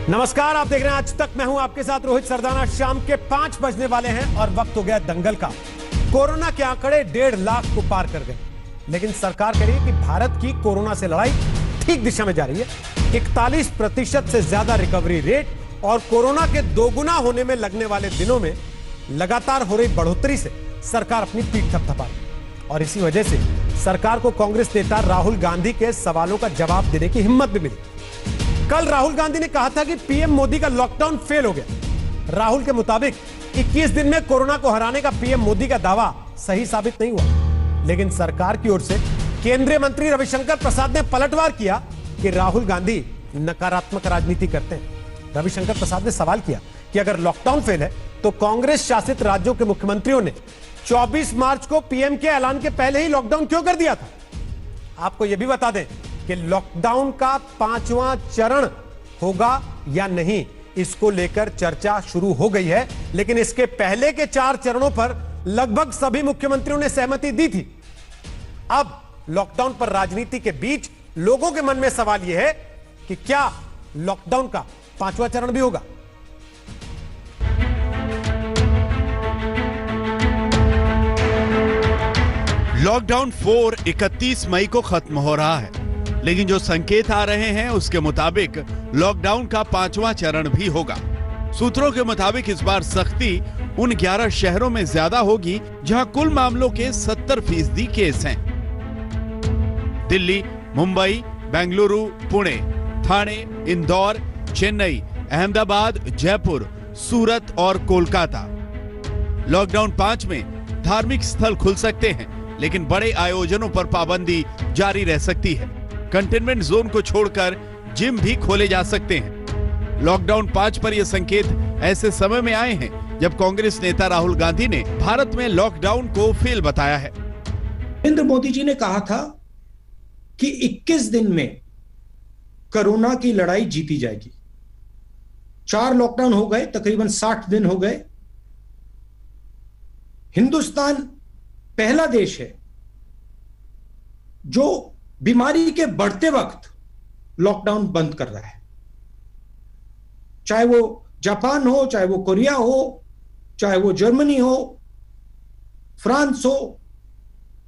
नमस्कार, आप देख रहे हैं आज तक। मैं हूं आपके साथ रोहित सरदाना। शाम के 5 बजने वाले हैं और वक्त हो गया दंगल का। कोरोना के आंकड़े 1.5 लाख को पार कर गए, लेकिन सरकार कह रही है कि भारत की कोरोना से लड़ाई ठीक दिशा में जा रही है। 41% से ज्यादा रिकवरी रेट और कोरोना के दोगुना होने में लगने वाले दिनों में लगातार हो रही बढ़ोतरी से सरकार अपनी पीठ थपथपा रही है। और इसी वजह से सरकार को कांग्रेस नेता राहुल गांधी के सवालों का जवाब देने की हिम्मत भी मिली। कल राहुल गांधी ने कहा था कि पीएम मोदी का लॉकडाउन फेल हो गया। राहुल के मुताबिक 21 दिन में कोरोना को हराने का पीएम मोदी का दावा सही साबित नहीं हुआ, लेकिन सरकार की ओर से केंद्रीय मंत्री रविशंकर प्रसाद ने पलटवार किया कि राहुल गांधी नकारात्मक राजनीति करते हैं। रविशंकर प्रसाद ने सवाल किया कि अगर लॉकडाउन फेल है तो कांग्रेस शासित राज्यों के मुख्यमंत्रियों ने 24 मार्च को पीएम के ऐलान के पहले ही लॉकडाउन क्यों कर दिया था। आपको यह भी बता दें कि लॉकडाउन का 5वां चरण होगा या नहीं, इसको लेकर चर्चा शुरू हो गई है, लेकिन इसके पहले के 4 चरणों पर लगभग सभी मुख्यमंत्रियों ने सहमति दी थी। अब लॉकडाउन पर राजनीति के बीच लोगों के मन में सवाल यह है कि क्या लॉकडाउन का 5वां चरण भी होगा। लॉकडाउन 31 मई को खत्म हो रहा है, लेकिन जो संकेत आ रहे हैं उसके मुताबिक लॉकडाउन का 5वां चरण भी होगा। सूत्रों के मुताबिक इस बार सख्ती उन 11 शहरों में ज्यादा होगी जहां कुल मामलों के 70% केस हैं। दिल्ली, मुंबई, बेंगलुरु, पुणे, ठाणे, इंदौर, चेन्नई, अहमदाबाद, जयपुर, सूरत और कोलकाता। लॉकडाउन 5 में धार्मिक स्थल खुल सकते हैं, लेकिन बड़े आयोजनों पर पाबंदी जारी रह सकती है। कंटेनमेंट जोन को छोड़कर जिम भी खोले जा सकते हैं। लॉकडाउन 5 पर यह संकेत ऐसे समय में आए हैं जब कांग्रेस नेता राहुल गांधी ने भारत में लॉकडाउन को फेल बताया है। नरेंद्र मोदी जी ने कहा था कि 21 दिन में कोरोना की लड़ाई जीती जाएगी। 4 लॉकडाउन हो गए, तकरीबन 60 दिन हो गए। हिंदुस्तान पहला देश है जो बीमारी के बढ़ते वक्त लॉकडाउन बंद कर रहा है। चाहे वो जापान हो, चाहे वो कोरिया हो, चाहे वो जर्मनी हो, फ्रांस हो,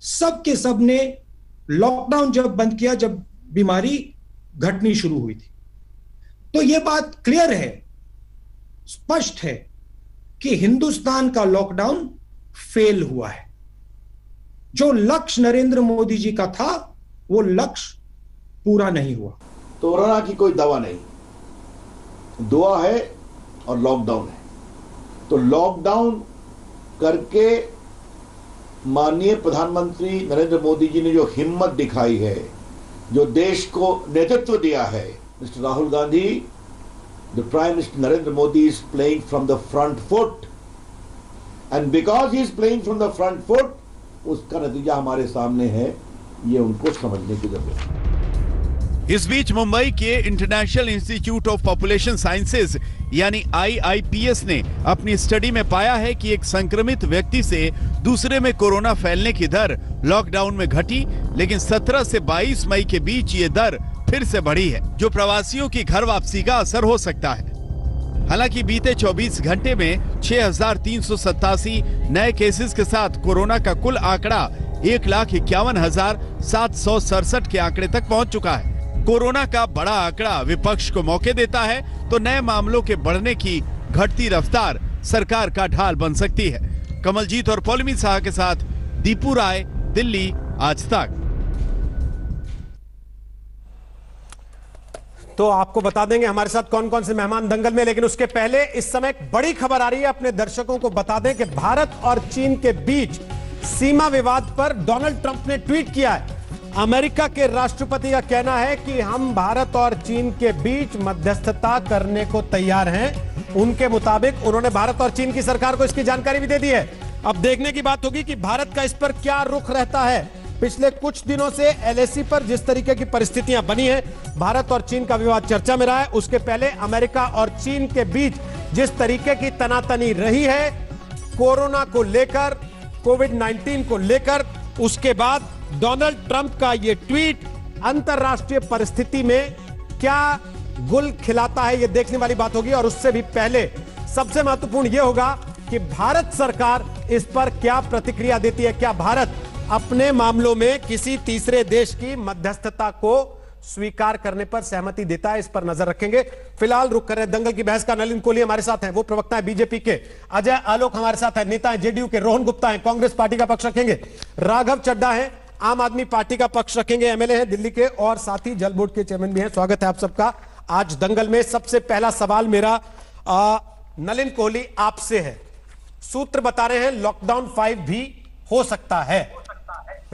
सब के सब ने लॉकडाउन जब बंद किया जब बीमारी घटनी शुरू हुई थी। तो यह बात क्लियर है, स्पष्ट है कि हिंदुस्तान का लॉकडाउन फेल हुआ है। जो लक्ष्य नरेंद्र मोदी जी का था वो लक्ष्य पूरा नहीं हुआ। कोरोना की कोई दवा नहीं, दुआ है और लॉकडाउन है। तो लॉकडाउन करके माननीय प्रधानमंत्री नरेंद्र मोदी जी ने जो हिम्मत दिखाई है, जो देश को नेतृत्व दिया है, mister Rahul Gandhi, the prime minister Narendra Modi is playing from the front foot, and because he is playing from the front foot, उसका नतीजा हमारे सामने है। ये उनको समझने की जरूरत है। इस बीच मुंबई के international institute of population sciences यानी IIPS ने अपनी स्टडी में पाया है कि एक संक्रमित व्यक्ति से दूसरे में कोरोना फैलने की दर लॉकडाउन में घटी, लेकिन 17 से 22 मई के बीच ये दर फिर से बढ़ी है, जो प्रवासियों की घर वापसी का असर हो सकता है। हालांकि बीते 24 घंटे में 6,387 नए केसेस के साथ कोरोना का कुल आंकड़ा 1,51,767 के आंकड़े तक पहुंच चुका है। कोरोना का बड़ा आंकड़ा विपक्ष को मौके देता है तो नए मामलों के बढ़ने की घटती रफ्तार सरकार का ढाल बन सकती है। कमलजीत और पौलमी शाह के साथ दीपू राय, दिल्ली, आज तक। तो आपको बता देंगे हमारे साथ कौन कौन से मेहमान दंगल में, लेकिन उसके पहले इस समय एक बड़ी खबर आ रही है। अपने दर्शकों को बता दें कि भारत और चीन के बीच सीमा विवाद पर डोनाल्ड ट्रंप ने ट्वीट किया है। अमेरिका के राष्ट्रपति का कहना है कि हम भारत और चीन के बीच मध्यस्थता करने को तैयार हैं। उनके मुताबिक उन्होंने भारत और चीन की सरकार को इसकी जानकारी भी दे दी है। अब देखने की बात होगी कि भारत का इस पर क्या रुख रहता है। पिछले कुछ दिनों से LAC पर जिस तरीके की परिस्थितियां बनी हैं, भारत और चीन का विवाद चर्चा में रहा है। उसके पहले अमेरिका और चीन के बीच जिस तरीके की तनातनी रही है कोरोना को लेकर, कोविड-19 को लेकर, उसके बाद डोनाल्ड ट्रंप का यह ट्वीट अंतरराष्ट्रीय परिस्थिति में क्या गुल खिलाता है, यह देखने वाली बात होगी। और उससे भी पहले सबसे महत्वपूर्ण यह होगा कि भारत सरकार इस पर क्या प्रतिक्रिया देती है। क्या भारत अपने मामलों में किसी तीसरे देश की मध्यस्थता को स्वीकार करने पर सहमति देता है, इस पर नजर रखेंगे। फिलहाल रुक कर रहे दंगल की बहस का। नलिन कोहली हमारे साथ हैं, वो प्रवक्ता है बीजेपी के। अजय आलोक हमारे साथ है, नेता है जेडीयू के। रोहन गुप्ता है, कांग्रेस पार्टी का पक्ष रखेंगे। राघव चड्ढा है, आम आदमी पार्टी का पक्ष रखेंगे, एमएलए हैं दिल्ली के, और साथ ही जल बोर्ड के चेयरमैन भी हैं। स्वागत है आप सबका आज दंगल में। सबसे पहला सवाल मेरा नलिन कोहली आपसे है। सूत्र बता रहे हैं लॉकडाउन 5 भी हो सकता है।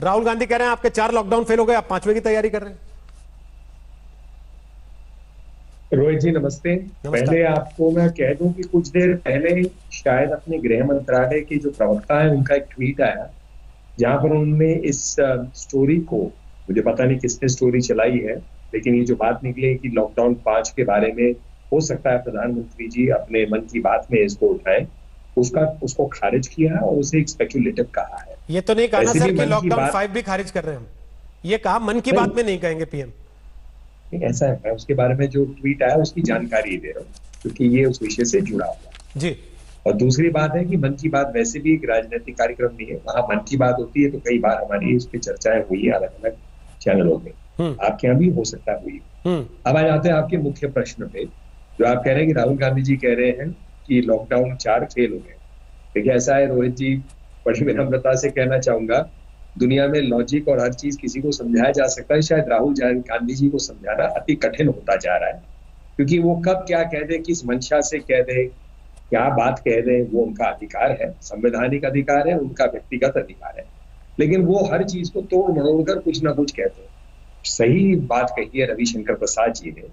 राहुल गांधी कह रहे हैं आपके 4 लॉकडाउन फेल हो गए, आप 5वें की तैयारी कर रहे हैं। रोहित जी नमस्ते। पहले आपको मैं कह दूं कि कुछ देर पहले शायद अपने गृह मंत्रालय के जो प्रवक्ता है उनका एक ट्वीट आया जहां पर उन्होंने इस स्टोरी को, मुझे पता नहीं किसने स्टोरी चलाई है, लेकिन ये जो बात निकली कि लॉकडाउन 5 के बारे में हो सकता है प्रधानमंत्री जी अपने मन की बात में इसको उठाएं, उसको खारिज किया है और उसे एक स्पेक्युलेटिव कहा है। ये तो नहीं कहा ना सर कि लॉकडाउन 5 भी खारिज कर रहे हैं हम, ये कहा मन की बात में नहीं कहेंगे पीएम। ऐसा है, मैं उसके बारे में जो ट्वीट आया उसकी जानकारी दे रहा हूँ क्योंकि ये उस विषय से जुड़ा हुआ जी। और दूसरी बात है कि मन की बात वैसे भी एक राजनीतिक कार्यक्रम नहीं है, वहां मन की बात होती है तो कई बार हमारी इस पे चर्चाएं हुई है अलग अलग चैनलों में, आपके यहाँ भी हो सकता है हुई। अब आ जाते हैं आपके मुख्य प्रश्न पे, जो आप कह रहे हैं कि राहुल गांधी जी कह रहे हैं कि लॉकडाउन 4 फेल हो गए। देखिए ऐसा है रोहित जी, बड़ी विनम्रता से कहना चाहूंगा, दुनिया में लॉजिक और हर चीज किसी को समझाया जा सकता है, शायद राहुल गांधी जी को समझाना अति कठिन होता जा रहा है, क्योंकि वो कब क्या कह दे, किस मंशा से कह दे, क्या बात कह दे, वो उनका अधिकार है, संवैधानिक अधिकार है, उनका व्यक्तिगत अधिकार है, लेकिन वो हर चीज को तोड़ मरोड़ कर कुछ ना कुछ कहते हैं। सही बात कही है रविशंकर प्रसाद जी ने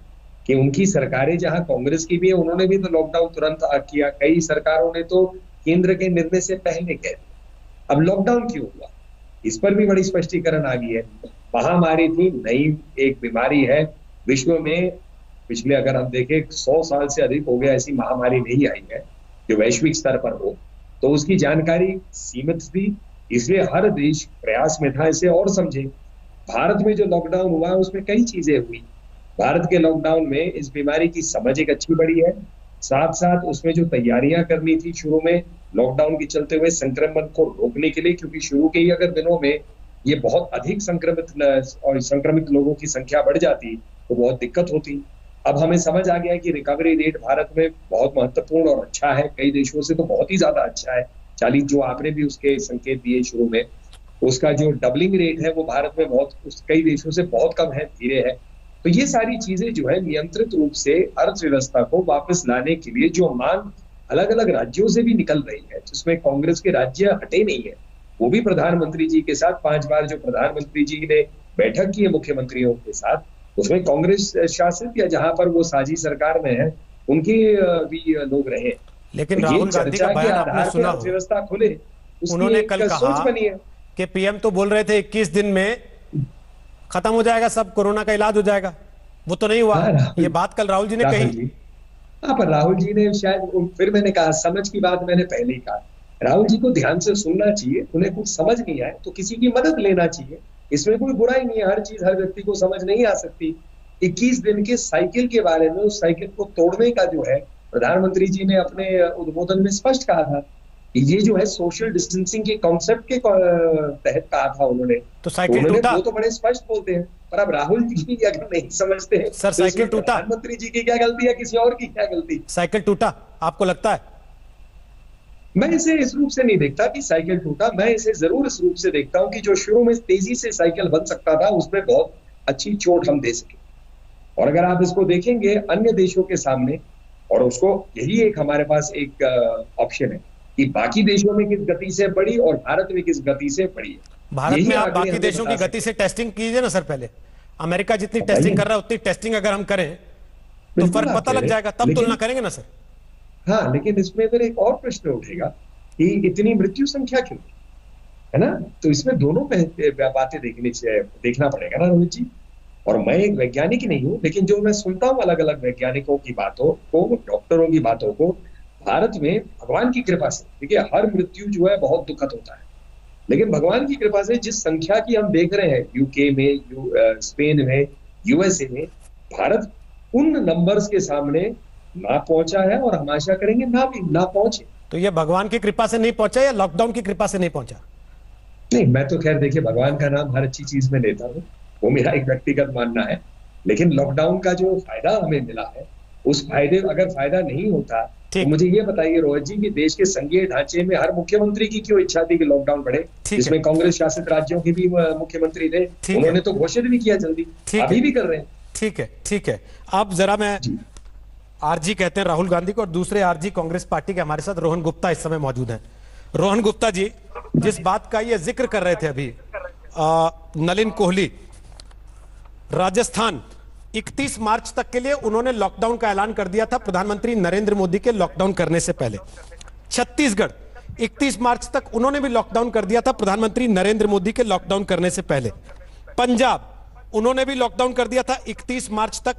कि उनकी सरकारें जहां कांग्रेस की भी है, उन्होंने भी तो लॉकडाउन तुरंत किया, कई सरकारों ने तो केंद्र के निर्णय से पहले कह दिया। अब लॉकडाउन क्यों हुआ, इस पर भी बड़ी स्पष्टीकरण आ गई है। महामारी थी, नई एक बीमारी है, विश्व में पिछले अगर हम देखें 100 साल से अधिक हो गया ऐसी महामारी नहीं आई है जो वैश्विक स्तर पर हो, तो उसकी जानकारी सीमित थी, इसलिए हर देश प्रयास में था इसे और समझे। भारत में जो लॉकडाउन हुआ उसमें कई चीजें हुई। भारत के लॉकडाउन में इस बीमारी की समझ एक अच्छी बढ़ी है, साथ साथ उसमें जो तैयारियां करनी थी शुरू में लॉकडाउन के चलते हुए संक्रमण को रोकने के लिए, क्योंकि शुरू के ही अगर दिनों में ये बहुत अधिक संक्रमित लोगों की संख्या बढ़ जाती तो बहुत दिक्कत होती। अब हमें समझ आ गया है कि रिकवरी रेट भारत में बहुत महत्वपूर्ण और अच्छा है, कई देशों से तो बहुत ही ज्यादा अच्छा है। 40 जो आपने भी उसके संकेत दिए शुरू में, उसका जो डबलिंग रेट है वो भारत में कई देशों से बहुत कम है, धीरे है। तो ये सारी चीजें जो है नियंत्रित रूप से अर्थव्यवस्था को वापस लाने के लिए जो मांग अलग अलग राज्यों से भी निकल रही है, जिसमें कांग्रेस के राज्य हटे नहीं है, वो भी प्रधानमंत्री जी के साथ 5 बार जो प्रधानमंत्री जी ने बैठक की है मुख्यमंत्रियों के साथ, उसमें कांग्रेस शासित या जहां पर वो साझी सरकार में है उनके भी लोग रहे। लेकिन राहुल गांधी का बयान आपने सुना, अर्थव्यवस्था खुले, उन्होंने कल कहा कि पीएम तो बोल रहे थे 21 दिन में खत्म हो जाएगा सब, कोरोना का इलाज हो जाएगा, वो तो नहीं हुआ। ये बात कल राहुल जी ने कही। हाँ, पर राहुल जी ने शायद, फिर मैंने कहा समझ की बात मैंने पहले ही कहा, राहुल जी को ध्यान से सुनना चाहिए, उन्हें कुछ समझ नहीं आए तो किसी की मदद लेना चाहिए, इसमें कोई बुराई नहीं है, हर चीज हर व्यक्ति को समझ नहीं आ सकती। 21 दिन के साइकिल के बारे में, उस साइकिल को तोड़ने का जो है प्रधानमंत्री जी ने अपने उद्बोधन में स्पष्ट कहा था, ये जो है सोशल डिस्टेंसिंग के कॉन्सेप्ट के तहत कहा था उन्होंने, तो साइकिल टूटा, वो तो बड़े स्पष्ट बोलते हैं। पर अब राहुल जी अगर नहीं समझते हैं सर, साइकिल टूटा, प्रधानमंत्री जी की क्या गलती है, किसी और की क्या गलती? साइकिल टूटा आपको लगता है? मैं इसे इस रूप से नहीं देखता कि साइकिल टूटा, मैं इसे जरूर इस रूप से देखता हूं कि जो शुरू में तेजी से साइकिल बन सकता था उसमें बहुत अच्छी चोट हम दे सके। और अगर आप इसको देखेंगे अन्य देशों के सामने, और उसको यही एक हमारे पास एक ऑप्शन है कि बाकी देशों में किस गति से बढ़ी और भारत में किस गति से बढ़ी है। भारत में आप बाकी देशों की गति से टेस्टिंग कीजिए ना सर, पहले अमेरिका जितनी टेस्टिंग कर रहा है उतनी टेस्टिंग अगर हम करें तो फर्क पता लग जाएगा, तब तुलना करेंगे ना सर। हाँ, लेकिन इसमें फिर एक और प्रश्न उठेगा कि इतनी मृत्यु संख्या क्यों है ना, तो इसमें दोनों बातें देखना पड़ेगा ना रोहित जी। और मैं एक वैज्ञानिक नहीं हूं, लेकिन जो मैं सुनता हूं अलग अलग वैज्ञानिकों की बातों को, डॉक्टरों की बातों को, भारत में भगवान की कृपा से, देखिए हर मृत्यु जो है बहुत दुखद होता है, लेकिन भगवान की कृपा से जिस संख्या की हम देख रहे हैं यूके में, स्पेन में, यूएसए में, भारत उन नंबर्स के सामने ना पहुंचा है और हम आशा करेंगे ना पहुंचे। तो ये भगवान की कृपा से नहीं पहुंचा या लॉकडाउन की कृपा से नहीं पहुंचा? नहीं, मैं तो खैर देखिए भगवान का नाम हर अच्छी चीज में लेता हूं, वो मेरा एक व्यक्तिगत मानना है। लेकिन लॉकडाउन का जो फायदा हमें मिला है, उस फायदे अगर फायदा नहीं होता तो मुझे ये बताइए रोहित जी कि देश के संघीय ढांचे में हर मुख्यमंत्री की क्यों इच्छा थी कि लॉकडाउन बढ़े, जिसमें कांग्रेस शासित राज्यों के भी मुख्यमंत्री थे, उन्होंने तो घोषित भी किया जल्दी, अभी भी कर रहे हैं। ठीक है। अब जरा मैं आरजी कहते हैं राहुल गांधी को, और दूसरे आरजी कांग्रेस पार्टी के हमारे साथ रोहन गुप्ता इस समय मौजूद हैं। रोहन गुप्ता जी, जिस बात का ये जिक्र कर रहे थे अभी नलिन कोहली, राजस्थान 31 मार्च तक के लिए उन्होंने लॉकडाउन का ऐलान कर दिया था प्रधानमंत्री नरेंद्र मोदी के लॉकडाउन करने से पहले। छत्तीसगढ़ 31 मार्च तक उन्होंने भी लॉकडाउन कर दिया था प्रधानमंत्री नरेंद्र मोदी के लॉकडाउन करने से पहले। पंजाब उन्होंने भी लॉकडाउन कर दिया था 31 मार्च तक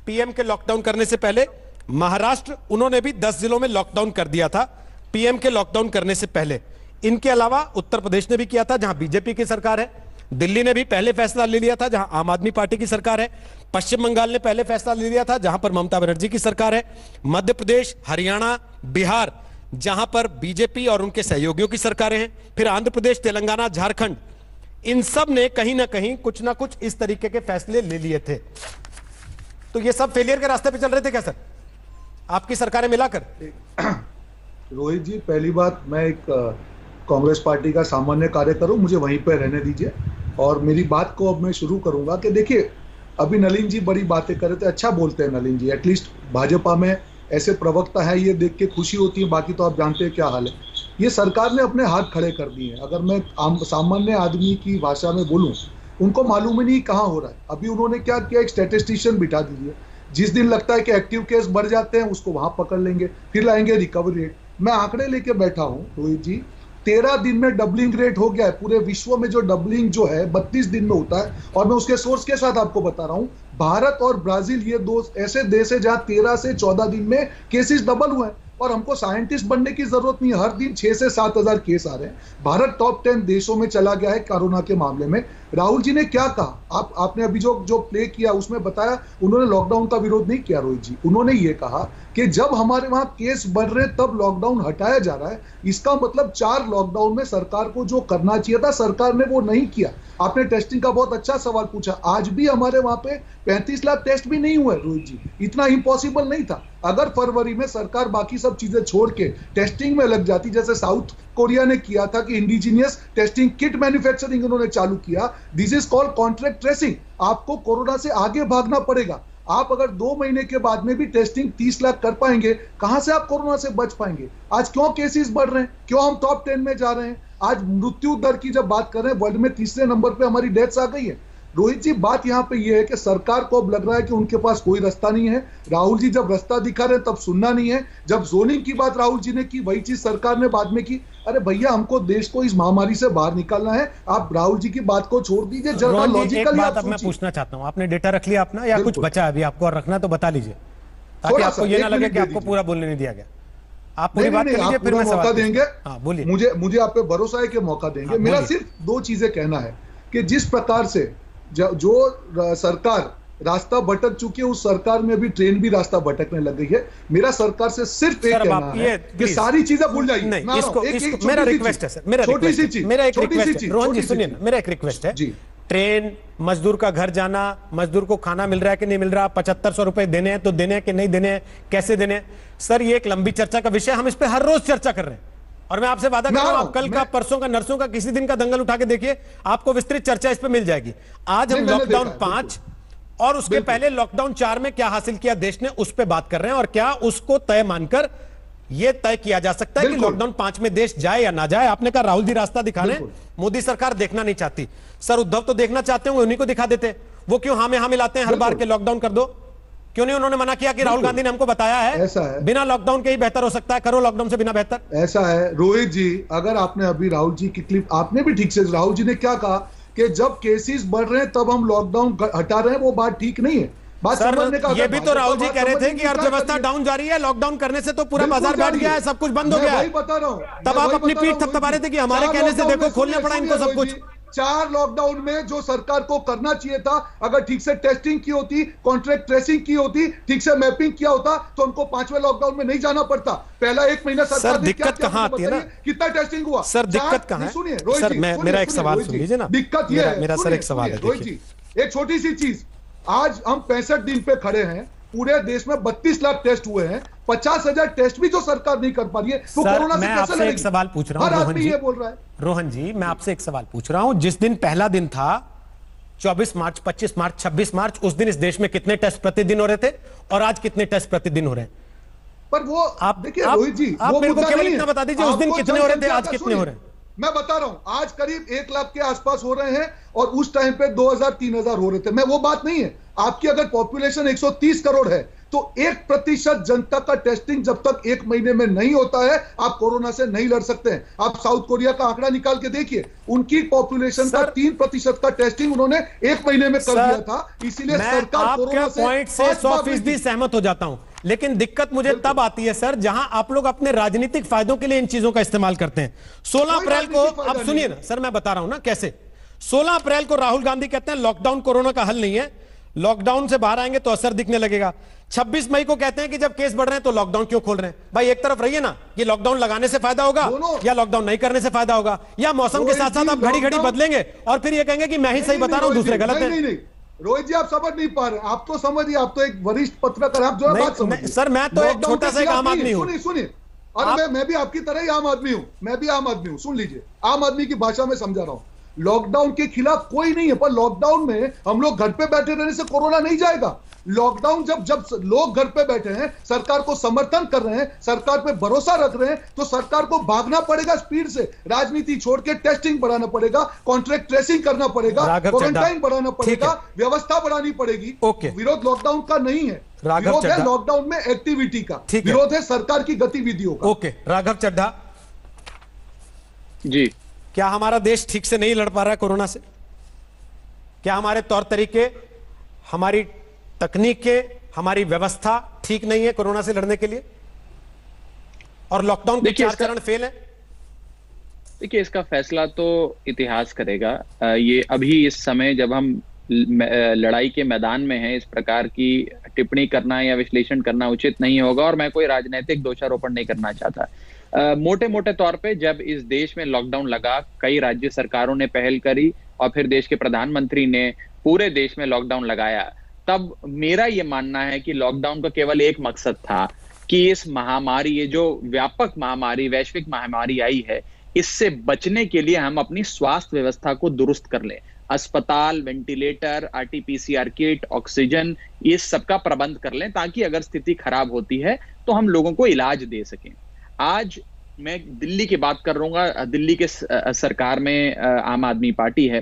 पीएम के लॉकडाउन करने से पहले। महाराष्ट्र उन्होंने भी 10 जिलों में लॉकडाउन कर दिया था पीएम के लॉकडाउन करने से पहले। इनके अलावा उत्तर प्रदेश ने भी किया था जहां बीजेपी की सरकार है। दिल्ली ने भी पहले फैसला ले लिया था जहां आम आदमी पार्टी की सरकार है। पश्चिम बंगाल ने पहले फैसला ले लिया था जहां पर ममता बनर्जी की सरकार है। मध्य प्रदेश, हरियाणा, बिहार जहां पर बीजेपी और उनके सहयोगियों की सरकारें हैं। फिर आंध्र प्रदेश, तेलंगाना, झारखंड, इन सब ने कहीं ना कहीं कुछ ना कुछ इस तरीके के फैसले ले लिए थे। तो ये सब फेलियर के रास्ते पे चल रहे थे क्या सर, आपकी सरकारें मिलाकर? रोहित जी, पहली बात, मैं एक कांग्रेस पार्टी का सामान्य कार्यकर्ता हूं, मुझे वहीं पर रहने दीजिए और मेरी बात को अब मैं शुरू करूंगा कि देखिए, अभी नलिन जी बड़ी बातें कर रहे थे, अच्छा बोलते हैं नलिन जी, एटलीस्ट भाजपा में ऐसे प्रवक्ता है, ये देख के खुशी होती है। बाकी तो आप जानते हैं क्या हाल है। ये सरकार ने अपने हाथ खड़े कर दिए हैं। अगर मैं सामान्य आदमी की भाषा में बोलूं, उनको मालूम ही नहीं कहाँ हो रहा है। अभी उन्होंने क्या किया, एक स्टैटिस्टिशियन बिठा दीजिए, जिस दिन लगता है कि एक्टिव केस बढ़ जाते हैं उसको वहां पकड़ लेंगे, फिर लाएंगे रिकवरी रेट। मैं आंकड़े लेके बैठा हूं रोहित जी, 13 दिन में डबलिंग रेट हो गया है। पूरे विश्व में जो डबलिंग जो है 32 दिन में होता है, और मैं उसके सोर्स के साथ आपको बता रहा हूं। भारत और ब्राजील ये दो ऐसे देश है जहां 13 से 14 दिन में केसेस डबल हुए हैं। और हमको साइंटिस्ट बनने की जरूरत नहीं है, हर दिन 6 से 7 हजार केस आ रहे हैं। भारत टॉप 10 देशों में चला गया है कोरोना के मामले में। राहुल जी ने क्या कहा, आपने अभी जो प्ले किया उसमें बताया, उन्होंने लॉकडाउन का विरोध नहीं किया रोहित जी। उन्होंने ये कहा कि जब हमारे वहां केस बढ़ रहे तब लॉकडाउन हटाया जा रहा है। इसका मतलब 4 लॉकडाउन में सरकार को जो करना चाहिए था सरकार ने वो नहीं किया। आपने टेस्टिंग का बहुत अच्छा सवाल पूछा, आज भी हमारे वहां पे 35 लाख टेस्ट भी नहीं हुए रोहित जी, इतना इम्पॉसिबल नहीं था। अगर फरवरी में सरकार बाकी सब चीजें छोड़ के टेस्टिंग में लग जाती, जैसे साउथ कोरिया ने किया था कि इंडिजीनियस टेस्टिंग किट मैन्युफैक्चरिंग उन्होंने चालू किया, this is called contract tracing. आपको कोरोना से आगे भागना पड़ेगा। आप अगर 2 महीने के बाद में भी टेस्टिंग 30 लाख कर पाएंगे, कहां से आप कोरोना से बच पाएंगे? आज क्यों केसेस बढ़ रहे हैं, क्यों हम टॉप 10 में जा रहे हैं? आज मृत्यु दर की जब बात कर रहे हैं, वर्ल्ड में 3रे नंबर पे हमारी डेथ्स आ गई है। रोहित जी, बात यहां पे ये है कि सरकार को अब लग रहा है कि उनके पास कोई रास्ता नहीं है। राहुल जी जब रास्ता दिखा रहे हैं तब सुनना नहीं है। जब जोनिंग की बात राहुल जी ने की, वही चीज सरकार ने बाद में की। अरे भैया, हमको देश को इस महामारी से बाहर निकालना है। आप राहुल जी की बात को छोड़ दीजिए, जरा लॉजिकली आप मैं पूछना चाहता हूं, आपने डेटा रख लिया अपना या कुछ बचा अभी आपको और रखना तो बता लीजिए, ताकि आपको ये ना लगे कि आपको पूरा बोलने नहीं दिया गया। आप पूरी बात कर लीजिए, फिर मैं मौका देंगे। हाँ बोलिए। मुझे आप पे भरोसा है कि मौका देंगे। मेरा सिर्फ 2 चीजें कहना है कि जिस प्रकार से जो सरकार रास्ता भटक चुकी है, उस सरकार में भी ट्रेन भी रास्ता भटकने लग गई है। मेरा सरकार से सिर्फ एक कहना है कि सारी चीजें भूल जाइए। मेरा रिक्वेस्ट है सर, मेरा छोटी सी चीज, मेरा एक रिक्वेस्ट है रोहन जी, सुनिए ना, मेरा एक रिक्वेस्ट है। ट्रेन, मजदूर का घर जाना, मजदूर को खाना मिल रहा है कि नहीं मिल रहा, 7500 रुपए देने हैं तो देने हैं कि नहीं देने हैं, कैसे देने हैं? सर ये एक लंबी चर्चा का विषय, हम इस पे हर रोज चर्चा कर रहे हैं। और मैं आपसे वादा कर रहा हूं, आप कल का, परसों का, नर्सों का किसी दिन का दंगल उठा के देखिए, आपको विस्तृत चर्चा इस पे मिल जाएगी। आज हम लॉकडाउन 5 और उसके पहले लॉकडाउन 4 में क्या हासिल किया देश ने, उस पे बात कर रहे हैं। और क्या उसको तय मानकर यह तय किया जा सकता है कि लॉकडाउन 5 में देश जाए या ना जाए? आपने कहा राहुल जी रास्ता दिखा रहे हैं, मोदी सरकार देखना नहीं चाहती। सर उद्धव तो देखना चाहते होंगे, उन्हीं को दिखा देते। वो क्यों हाँ में हाँ मिलाते हैं हर बार के लॉकडाउन कर दो? क्यों नहीं उन्होंने मना किया कि राहुल गांधी ने हमको बताया है, ऐसा है, बिना लॉकडाउन के ही बेहतर हो सकता है, करो लॉकडाउन से बिना बेहतर? ऐसा है रोहित जी, अगर आपने अभी राहुल जी की क्लिप आपने भी ठीक से, राहुल जी ने क्या कहा कि जब केसेस बढ़ रहे हैं तब हम लॉकडाउन हटा रहे हैं, वो बात ठीक नहीं है। बात समझने का, ये भी तो राहुल जी कह रहे थे कि अर्थव्यवस्था डाउन जा रही है, लॉकडाउन करने से तो पूरा बाजार बैठ गया है, सब कुछ बंद हो गया है। बता रहा हूं, तब आप अपनी पीठ थपथपा रहे थे कि हमारे कहने से देखो खोलना पड़ा इनको सब कुछ। 4 लॉकडाउन में जो सरकार को करना चाहिए था, अगर ठीक से टेस्टिंग की होती, कॉन्ट्रैक्ट ट्रेसिंग की होती, ठीक से मैपिंग किया होता, तो हमको 5वें लॉकडाउन में नहीं जाना पड़ता। पहला 1 महीना सरकार सर दिक्कत कहां आती है ना, कितना टेस्टिंग हुआ सर? दिक्कत कहां है? सुनिए सर मेरा एक सवाल सुन लीजिए ना, दिक्कत ये है, मेरा सर एक सवाल है, रोहित जी एक छोटी सी चीज, आज हम 65 दिन पे खड़े हैं, पूरे देश में 32 लाख टेस्ट हुए हैं, 50,000 टेस्ट भी जो सरकार नहीं कर पा रही है, तो कोरोना से कैसे लड़ेगी? एक सवाल पूछ रहा हूं, हर आदमी ये बोल रहा है। रोहन जी, मैं आपसे एक सवाल पूछ रहा हूं, जिस दिन पहला दिन था 24 मार्च, 25 मार्च, 26 मार्च, उस दिन इस देश में कितने टेस्ट प्रतिदिन हो रहे थे और आज कितने टेस्ट प्रतिदिन हो रहे हैं? पर वो आप देखिए रोहित जी, आप मेरे को केवल इतना बता दीजिए, उस दिन कितने हो रहे थे, आज कितने हो रहे हैं? मैं बता रहा हूं, आज करीब 1 लाख के आसपास हो रहे हैं और उस टाइम पे 2,000-3,000 हो रहे थे। मैं वो बात नहीं है, आपकी अगर पॉपुलेशन 130 करोड़ है तो 1% जनता का टेस्टिंग जब तक 1 महीने में नहीं होता है, आप कोरोना से नहीं लड़ सकते हैं। आप साउथ कोरिया का आंकड़ा निकाल के देखिए, उनकी पॉपुलेशन का 3% का टेस्टिंग उन्होंने 1 महीने में कर दिया था, इसीलिए सरकार कोरोना से पॉइंट से 100% सहमत हो जाता हूं, लेकिन दिक्कत मुझे तब आती है सर, जहां आप लोग अपने राजनीतिक फायदों के लिए इन चीजों का इस्तेमाल करते हैं। 16 अप्रैल को, अब सुनिए ना सर, मैं बता रहा हूं ना कैसे। 16 अप्रैल को राहुल गांधी कहते हैं लॉकडाउन कोरोना का हल नहीं है, लॉकडाउन से बाहर आएंगे तो असर दिखने लगेगा। 26 मई को कहते हैं कि जब केस बढ़ रहे हैं तो लॉकडाउन क्यों खोल रहे हैं? भाई एक तरफ रहिए ना, कि लॉकडाउन लगाने से फायदा होगा या लॉकडाउन नहीं करने से फायदा होगा, या मौसम के साथ साथ आप घड़ी घड़ी बदलेंगे और फिर ये कहेंगे कि मैं ही सही बता रहा हूं, दूसरे गलत है। रोहित जी आप समझ नहीं पा रहे, आप तो समझिए, आप तो एक वरिष्ठ पत्रकार, आप जो बात समझिए। सर मैं तो एक छोटा सा आम आदमी हूं। सुनिए, और मैं भी आपकी तरह ही आम आदमी हूं, मैं भी आम आदमी हूं, सुन लीजिए, आम आदमी की भाषा में समझा रहा हूं। लॉकडाउन के खिलाफ कोई नहीं है, पर लॉकडाउन में हम लोग घर पे बैठे रहने से कोरोना नहीं जाएगा। लॉकडाउन जब लोग घर पे बैठे हैं, सरकार को समर्थन कर रहे हैं, सरकार पे भरोसा रख रहे हैं, तो सरकार को भागना पड़ेगा स्पीड से, राजनीति छोड़ के टेस्टिंग बढ़ाना पड़ेगा, कॉन्ट्रैक्ट ट्रेसिंग करना पड़ेगा, क्वारंटाइन बढ़ाना पड़ेगा, व्यवस्था बढ़ानी पड़ेगी। विरोध लॉकडाउन का नहीं है, विरोध है लॉकडाउन में एक्टिविटी का, विरोध है सरकार की गतिविधियों का। ओके, राघव चड्ढा जी, क्या हमारा देश ठीक से नहीं लड़ पा रहा है कोरोना से? क्या हमारे तौर तरीके, हमारी तकनीकें, हमारी व्यवस्था ठीक नहीं है कोरोना से लड़ने के लिए, और लॉकडाउन के 4 चरण फेल है? देखिए, इसका फैसला तो इतिहास करेगा। ये अभी इस समय जब हम लड़ाई के मैदान में हैं, इस प्रकार की टिप्पणी करना या विश्लेषण करना उचित नहीं होगा, और मैं कोई राजनीतिक दोषारोपण नहीं करना चाहता। मोटे मोटे तौर पे जब इस देश में लॉकडाउन लगा, कई राज्य सरकारों ने पहल करी और फिर देश के प्रधानमंत्री ने पूरे देश में लॉकडाउन लगाया, तब मेरा ये मानना है कि लॉकडाउन का केवल एक मकसद था कि इस महामारी, ये जो व्यापक महामारी, वैश्विक महामारी आई है, इससे बचने के लिए हम अपनी स्वास्थ्य व्यवस्था को दुरुस्त कर लें। अस्पताल, वेंटिलेटर, आरटी-पीसीआर किट, ऑक्सीजन, ये सबका प्रबंध कर लें, ताकि अगर स्थिति खराब होती है तो हम लोगों को इलाज दे सकें। आज मैं दिल्ली की बात कर रहा हूँ, दिल्ली के सरकार में आम आदमी पार्टी है।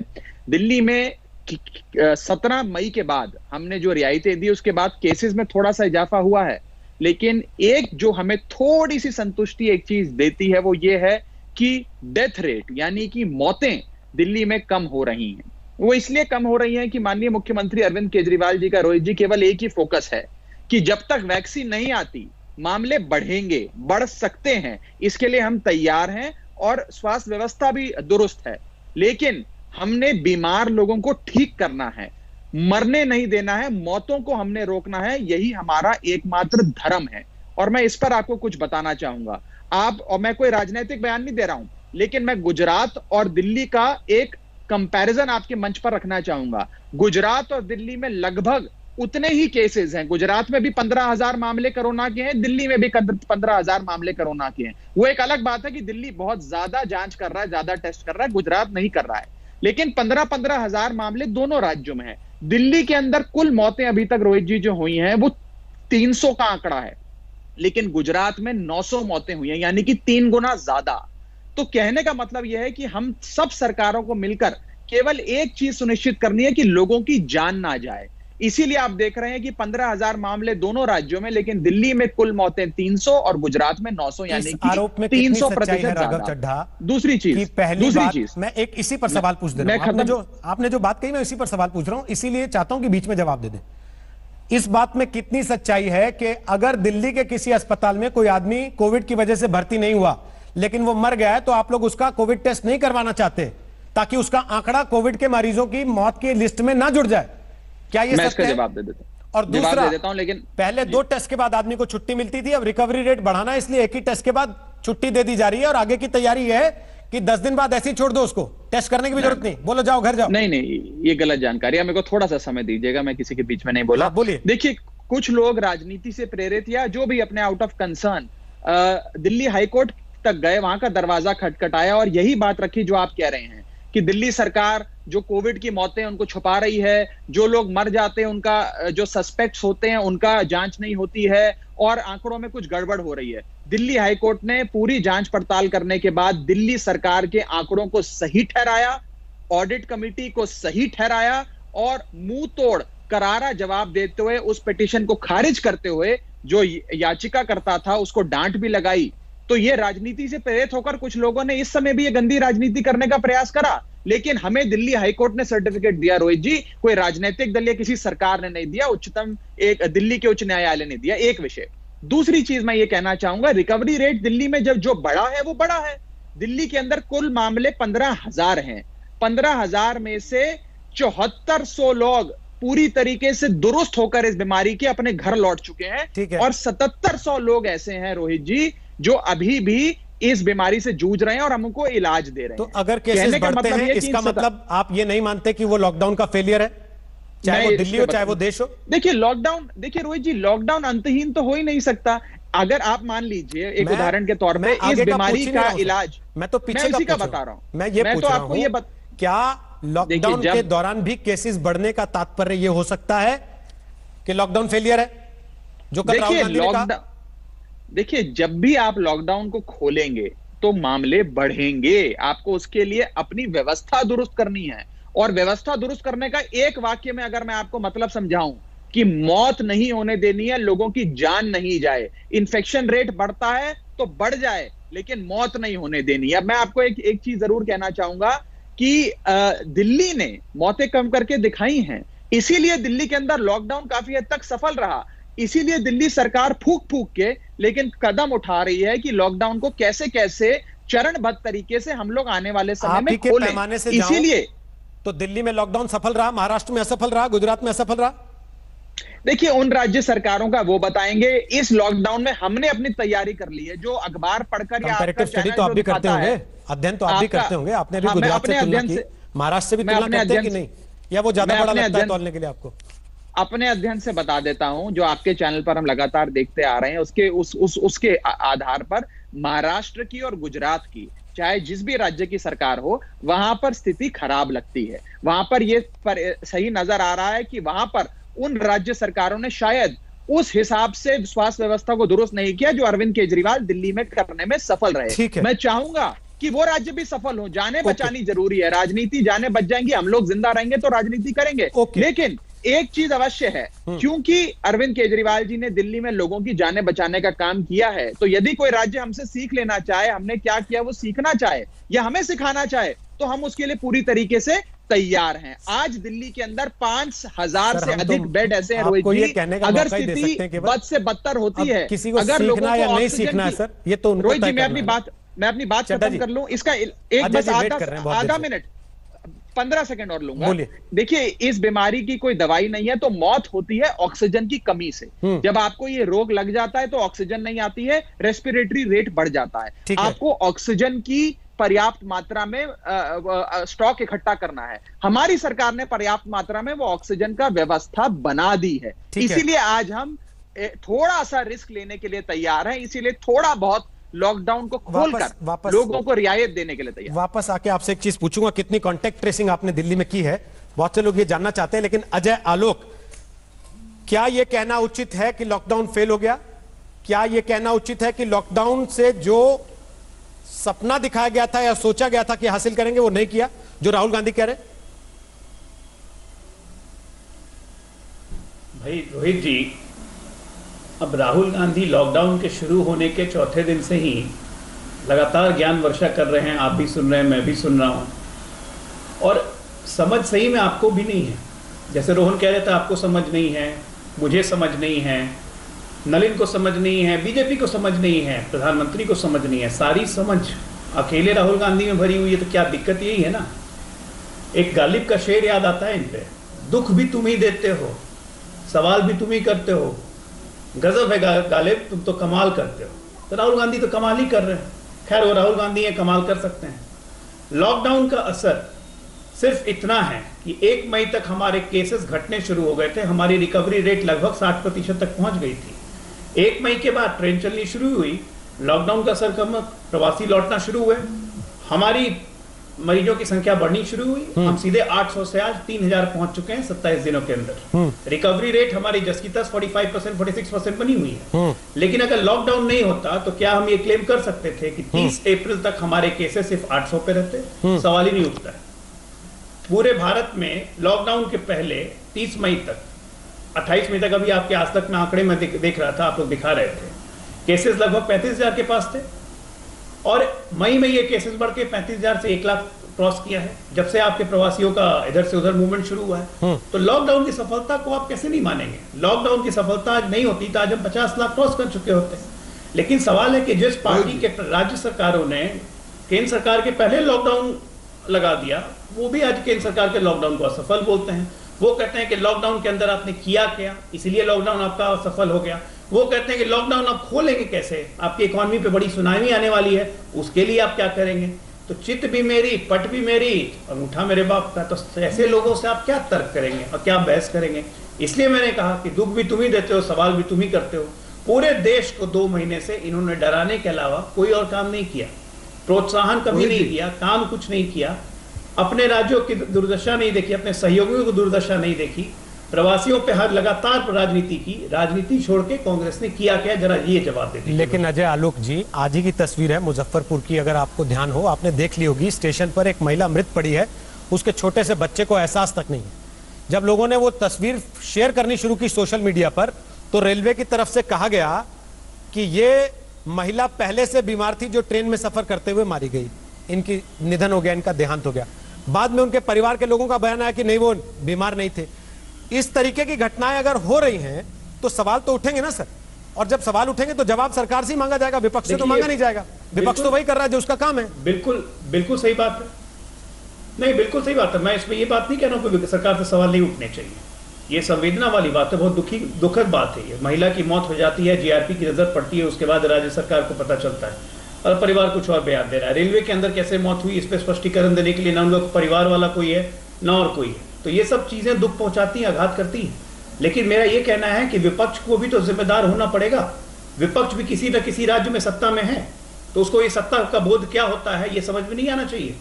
दिल्ली में 17 मई के बाद हमने जो रियायतें दी, उसके बाद केसेस में थोड़ा सा इजाफा हुआ है, लेकिन एक जो हमें थोड़ी सी संतुष्टि एक चीज देती है, वो ये है कि डेथ रेट, यानी कि मौतें दिल्ली में कम हो रही हैं। वो इसलिए कम हो रही हैं कि माननीय मुख्यमंत्री अरविंद केजरीवाल जी का, रोहित जी, केवल एक ही फोकस है कि जब तक वैक्सीन नहीं आती मामले बढ़ेंगे, बढ़ सकते हैं, इसके लिए हम तैयार हैं और स्वास्थ्य व्यवस्था भी दुरुस्त है, लेकिन हमने बीमार लोगों को ठीक करना है, मरने नहीं देना है, मौतों को हमने रोकना है, यही हमारा एकमात्र धर्म है। और मैं इस पर आपको कुछ बताना चाहूंगा। और मैं कोई राजनीतिक बयान नहीं दे रहा हूं, लेकिन मैं गुजरात और दिल्ली का एक कंपैरिजन आपके मंच पर रखना चाहूंगा। गुजरात और दिल्ली में लगभग उतने ही केसेस हैं। गुजरात में भी 15,000 मामले कोरोना के हैं, दिल्ली में भी 15,000 मामले कोरोना के हैं। वो एक अलग बात है कि दिल्ली बहुत ज्यादा जांच कर रहा है, ज्यादा टेस्ट कर रहा है, गुजरात नहीं कर रहा है, लेकिन 15,000 मामले दोनों राज्यों में है। दिल्ली के अंदर कुल मौतें अभी तक, रोहित जी, जो हुई हैं वो 300 का आंकड़ा है, लेकिन गुजरात में 900 मौतें हुई हैं, यानी कि 3 गुना ज्यादा। तो कहने का मतलब यह है कि हम सब सरकारों को मिलकर केवल एक चीज सुनिश्चित करनी है कि लोगों की जान ना जाए। इसीलिए आप देख रहे हैं कि 15,000 मामले दोनों राज्यों में, लेकिन दिल्ली में कुल मौतें 300 और गुजरात में 900, यानी कि 300% ज्यादा। दूसरी चीज, मैं एक इसी पर सवाल पूछ दे रहा हूं। आपने जो बात कही, मैं इसी पर सवाल पूछ रहा हूं, इसीलिए चाहता हूं कि बीच में जवाब दे दें। इस बात में कितनी सच्चाई है कि अगर दिल्ली के किसी अस्पताल में कोई आदमी कोविड की वजह से भर्ती नहीं हुआ, लेकिन वो मर गया है, तो आप लोग उसका कोविड टेस्ट नहीं करवाना चाहते ताकि उसका आंकड़ा कोविड के मरीजों की मौत की लिस्ट में ना जुड़ जाए? क्या ये मैं सत्य इसका है? जवाब दे देता हूं। और दूसरा, दे देता हूं, लेकिन पहले 2 टेस्ट के बाद आदमी को छुट्टी मिलती थी, अब रिकवरी रेट बढ़ाना है इसलिए एक ही टेस्ट के बाद छुट्टी दे दी जा रही है, और आगे की तैयारी यह है कि 10 दिन बाद ऐसे ही छोड़ दो, उसको टेस्ट करने की भी जरूरत नहीं, बोलो जाओ घर जाओ। नहीं, ये गलत जानकारी है, मेरे को थोड़ा सा समय दीजिएगा, मैं किसी के बीच में नहीं बोला। बोलिए। देखिए, कुछ लोग राजनीति से प्रेरित या जो भी अपने out of concern Delhi high court तक गए, वहां का दरवाजा खटखटाया और यही बात रखी जो आप कह रहे हैं कि दिल्ली सरकार जो कोविड की मौतें उनको छुपा रही है, जो लोग मर जाते हैं उनका, जो सस्पेक्ट्स होते हैं उनका जांच नहीं होती है और आंकड़ों में कुछ गड़बड़ हो रही है। दिल्ली हाईकोर्ट ने पूरी जांच पड़ताल करने के बाद दिल्ली सरकार के आंकड़ों को सही ठहराया, ऑडिट कमेटी को सही ठहराया और मुंह तोड़ करारा जवाब देते हुए उस पिटीशन को खारिज करते हुए जो याचिका करता था उसको डांट भी लगाई। तो ये राजनीति से प्रेरित होकर कुछ लोगों ने इस समय भी ये गंदी राजनीति करने का प्रयास करा, लेकिन हमें दिल्ली हाईकोर्ट ने सर्टिफिकेट दिया रोहित जी, कोई राजनीतिक दल या किसी सरकार ने नहीं दिया, दिल्ली के उच्च न्यायालय ने दिया। एक विषय। दूसरी चीज मैं ये कहना चाहूंगा, रिकवरी रेट दिल्ली में जब जो बड़ा है वो बड़ा है। दिल्ली के अंदर कुल मामले 15,000 हैं, 15,000 में से 7400 लोग पूरी तरीके से दुरुस्त होकर इस बीमारी के अपने घर लौट चुके हैं और 7700 लोग ऐसे हैं रोहित जी जो अभी भी इस बीमारी से जूझ रहे हैं और हमको इलाज दे रहे हैं। तो अगर केसेस बढ़ते हैं, इसका मतलब आप ये नहीं मानते कि वो लॉकडाउन का फेलियर है, चाहे वो दिल्ली हो चाहे वो देश हो? देखिए रोहित जी, लॉकडाउन अंतहीन तो हो ही नहीं सकता। अगर आप मान लीजिए एक उदाहरण के तौर पे इस बीमारी का इलाज, मैं तो पीछे का बता रहा हूं, मैं ये पूछ रहा हूं, क्या लॉकडाउन के दौरान भी केसेस बढ़ने का तात्पर्य ये हो सकता है कि लॉकडाउन फेलियर है, जो कल राहुल गांधी ने कहा? देखिए, जब भी आप लॉकडाउन को खोलेंगे तो मामले बढ़ेंगे। आपको उसके लिए अपनी व्यवस्था दुरुस्त करनी है, और व्यवस्था दुरुस्त करने का एक वाक्य में अगर मैं आपको मतलब समझाऊं कि मौत नहीं होने देनी है, लोगों की जान नहीं जाए। इन्फेक्शन रेट बढ़ता है तो बढ़ जाए, लेकिन मौत नहीं होने देनी है। अब मैं आपको एक चीज जरूर कहना चाहूंगा कि दिल्ली ने मौतें कम करके दिखाई हैं, इसीलिए दिल्ली के अंदर लॉकडाउन काफी हद तक सफल रहा। इसीलिए दिल्ली सरकार फूक फूक के लेकिन कदम उठा रही है कि लॉकडाउन को कैसे कैसे चरणबद्ध तरीके से हम लोग आने वाले समय में खोलें। इसीलिए तो दिल्ली में लॉकडाउन सफल रहा, महाराष्ट्र में असफल रहा, गुजरात में असफल रहा। देखिए, उन राज्य सरकारों का वो बताएंगे। इस लॉकडाउन में हमने अपनी तैयारी कर ली है। जो अखबार पढ़कर या स्टडी तो आप भी करते होंगे, अध्ययन तो आप भी करते होंगे, आपने भी गुजरात से तुलना की, महाराष्ट्र से भी तुलना करते हैं कि नहीं, या वो ज्यादा बड़ा लगता है तौलने के लिए आपको? अपने अध्ययन से बता देता हूं, जो आपके चैनल पर हम लगातार देखते आ रहे हैं, उसके आधार पर महाराष्ट्र की और गुजरात की, चाहे जिस भी राज्य की सरकार हो, वहां पर स्थिति खराब लगती है। वहां पर यह सही नजर आ रहा है कि वहां पर उन राज्य सरकारों ने शायद उस हिसाब से स्वास्थ्य व्यवस्था को दुरुस्त नहीं किया जो अरविंद केजरीवाल दिल्ली में करने में सफल रहे। मैं चाहूंगा कि वो राज्य भी सफल हो। जाने बचानी जरूरी है, राजनीति जाने बच जाएंगी, हम लोग जिंदा रहेंगे तो राजनीति करेंगे। लेकिन एक चीज अवश्य है, क्योंकि अरविंद केजरीवाल जी ने दिल्ली में लोगों की जानें बचाने का काम किया है, तो यदि कोई राज्य हमसे सीख लेना चाहे, हमने क्या किया वो सीखना चाहे या हमें सिखाना चाहे, तो हम उसके लिए पूरी तरीके से तैयार हैं। आज दिल्ली के अंदर 5,000 से अधिक बेड ऐसे हैं रोहित जी, अगर स्थिति बद से बदतर होती है, किसी को अगर सीखना या नहीं सीखना है सर, ये तो रोहित जी, मैं अपनी बात खत्म कर लूं। इसका एक बस आधा मिनट 15 सेकंड और लूंगा। देखिए, इस बीमारी की कोई दवाई नहीं है, तो मौत होती है ऑक्सीजन की कमी से। जब आपको ये रोग लग जाता है तो ऑक्सीजन नहीं आती है, रेस्पिरेटरी रेट बढ़ जाता है। आपको ऑक्सीजन की पर्याप्त मात्रा में स्टॉक इकट्ठा करना है। हमारी सरकार ने पर्याप्त मात्रा में वो ऑक्सीजन का व्यवस्था बना दी है। इसीलिए आज हम थोड़ा सा रिस्क लेने के लिए तैयार हैं, इसीलिए थोड़ा बहुत लॉकडाउन को खोलकर लोगों को रियायत देने के लिए तैयार। वापस आके आपसे एक चीज पूछूंगा, कितनी कॉन्टेक्ट ट्रेसिंग आपने दिल्ली में की है? बहुत से लोग ये जानना चाहते हैं। लेकिन अजय आलोक, क्या यह कहना उचित है कि लॉकडाउन फेल हो गया? क्या यह कहना उचित है कि लॉकडाउन से जो सपना दिखाया गया था या सोचा गया था कि हासिल करेंगे वो नहीं किया, जो राहुल गांधी कह रहे हैं? भाई रोहित जी, अब राहुल गांधी लॉकडाउन के शुरू होने के चौथे दिन से ही लगातार ज्ञान वर्षा कर रहे हैं। आप भी सुन रहे हैं, मैं भी सुन रहा हूं, और समझ सही में आपको भी नहीं है। जैसे रोहन कह रहे थे, आपको समझ नहीं है, मुझे समझ नहीं है, नलिन को समझ नहीं है, बीजेपी को समझ नहीं है, प्रधानमंत्री को समझ नहीं है। सारी समझ अकेले राहुल गांधी में भरी हुई है, तो क्या दिक्कत यही है ना एक गालिब का शेर याद आता है इन पे, दुख भी तुम ही देते हो, सवाल भी तुम ही करते हो, गजब है गालिब तुम तो कमाल करते हो। तो राहुल गांधी तो कमाल ही कर रहे हैं। खैर वो राहुल गांधी है, कमाल कर सकते हैं। लॉकडाउन का असर सिर्फ इतना है कि 1 मई तक हमारे केसेस घटने शुरू हो गए थे, हमारी रिकवरी रेट लगभग 60% तक पहुंच गई थी। 1 मई के बाद ट्रेन चलनी शुरू हुई, लॉकडाउन का असर कम, प्रवासी लौटना शुरू हुए, हमारी मरीजों की संख्या बढ़नी शुरू हुई, हम सीधे 800 से आज 3000 पहुंच चुके हैं 27 दिनों के अंदर। रिकवरी रेट हमारी जस की तस 45% 46% बनी हुई है। लेकिन अगर लॉकडाउन नहीं होता तो क्या हम ये क्लेम कर सकते थे कि 30 अप्रैल तक हमारे केसेस सिर्फ 800 पे रहते? सवाल ही नहीं उठता है। पूरे भारत में लॉकडाउन के पहले 30 मई तक, 28 मई तक, अभी आपके आज तक में आंकड़े में देख रहा था, आप लोग दिखा रहे थे, केसेस लगभग 35,000 के पास थे, और मई में ये केसेस बढ़ के 35,000 से 1 लाख क्रॉस किया है जब से आपके प्रवासियों का इधर से उधर मूवमेंट शुरू हुआ है। तो लॉकडाउन की सफलता को आप कैसे नहीं मानेंगे? लॉकडाउन की सफलता आज नहीं होती तो आज हम 50 लाख क्रॉस कर चुके होते। लेकिन सवाल है कि जिस पार्टी के राज्य सरकारों ने केंद्र सरकार के पहले लॉकडाउन लगा दिया, वो भी आज केंद्र सरकार के लॉकडाउन को असफल बोलते हैं। वो कहते हैं कि लॉकडाउन के अंदर आपने किया क्या, इसलिए लॉकडाउन आपका असफल हो गया। वो कहते हैं कि लॉकडाउन आप खोलेंगे कैसे, आपकी इकोनॉमी पे बड़ी सुनामी आने वाली है, उसके लिए आप क्या करेंगे? तो चित भी मेरी, पट भी मेरी, अंगूठा मेरे बाप का। तो ऐसे लोगों से आप क्या तर्क करेंगे और क्या बहस करेंगे? इसलिए मैंने कहा कि दुख भी तुम ही देते हो, सवाल भी तुम ही करते हो। पूरे देश को 2 महीने से इन्होंने डराने के अलावा कोई और काम नहीं किया, प्रोत्साहन कभी नहीं किया, काम कुछ नहीं किया, अपने राज्यों की दुर्दशा नहीं देखी, अपने सहयोगियों की दुर्दशा नहीं देखी, प्रवासियों पे हर लगातार राजनीति की। राजनीति छोड़ के कांग्रेस ने किया क्या, जरा ये जवाब दे दीजिए। लेकिन अजय आलोक जी, आज ही की तस्वीर है मुजफ्फरपुर की, अगर आपको ध्यान हो, आपने देख ली होगी, स्टेशन पर एक महिला मृत पड़ी है, उसके छोटे से बच्चे को एहसास तक नहीं है। जब लोगों ने वो तस्वीर शेयर करनी शुरू की सोशल मीडिया पर, तो रेलवे की तरफ से कहा गया कि ये महिला पहले से बीमार थी जो ट्रेन में सफर करते हुए मारी गई, इनकी निधन हो गया, इनका देहांत हो गया। बाद में उनके परिवार के लोगों का बयान आया कि नहीं, वो बीमार नहीं थे। इस तरीके की घटनाएं अगर हो रही हैं तो सवाल तो उठेंगे ना सर, और जब सवाल उठेंगे तो जवाब सरकार से ही मांगा जाएगा, विपक्ष से तो मांगा नहीं जाएगा। विपक्ष तो वही कर रहा है जो उसका काम है। बिल्कुल सही बात है, नहीं बिल्कुल सही बात है। मैं इसमें ये बात नहीं कह रहा हूं कि सरकार से सवाल नहीं उठने चाहिए, ये संवेदना वाली बात है, बहुत दुखद बात है। ये महिला की मौत हो जाती है, जीआरपी की नजर पड़ती है, उसके बाद राज्य सरकार को पता चलता है और परिवार कुछ और बयान दे रहा है। रेलवे के अंदर कैसे मौत हुई इस पर स्पष्टीकरण देने के लिए ना उनका परिवार वाला कोई है ना और कोई है। तो ये सब चीजें दुख पहुंचाती हैं, आघात करती हैं। लेकिन मेरा ये कहना है कि विपक्ष को भी तो जिम्मेदार होना पड़ेगा। विपक्ष भी किसी न किसी राज्य में सत्ता में है, तो उसको ये सत्ता का बोध क्या होता है ये समझ में नहीं आना चाहिए।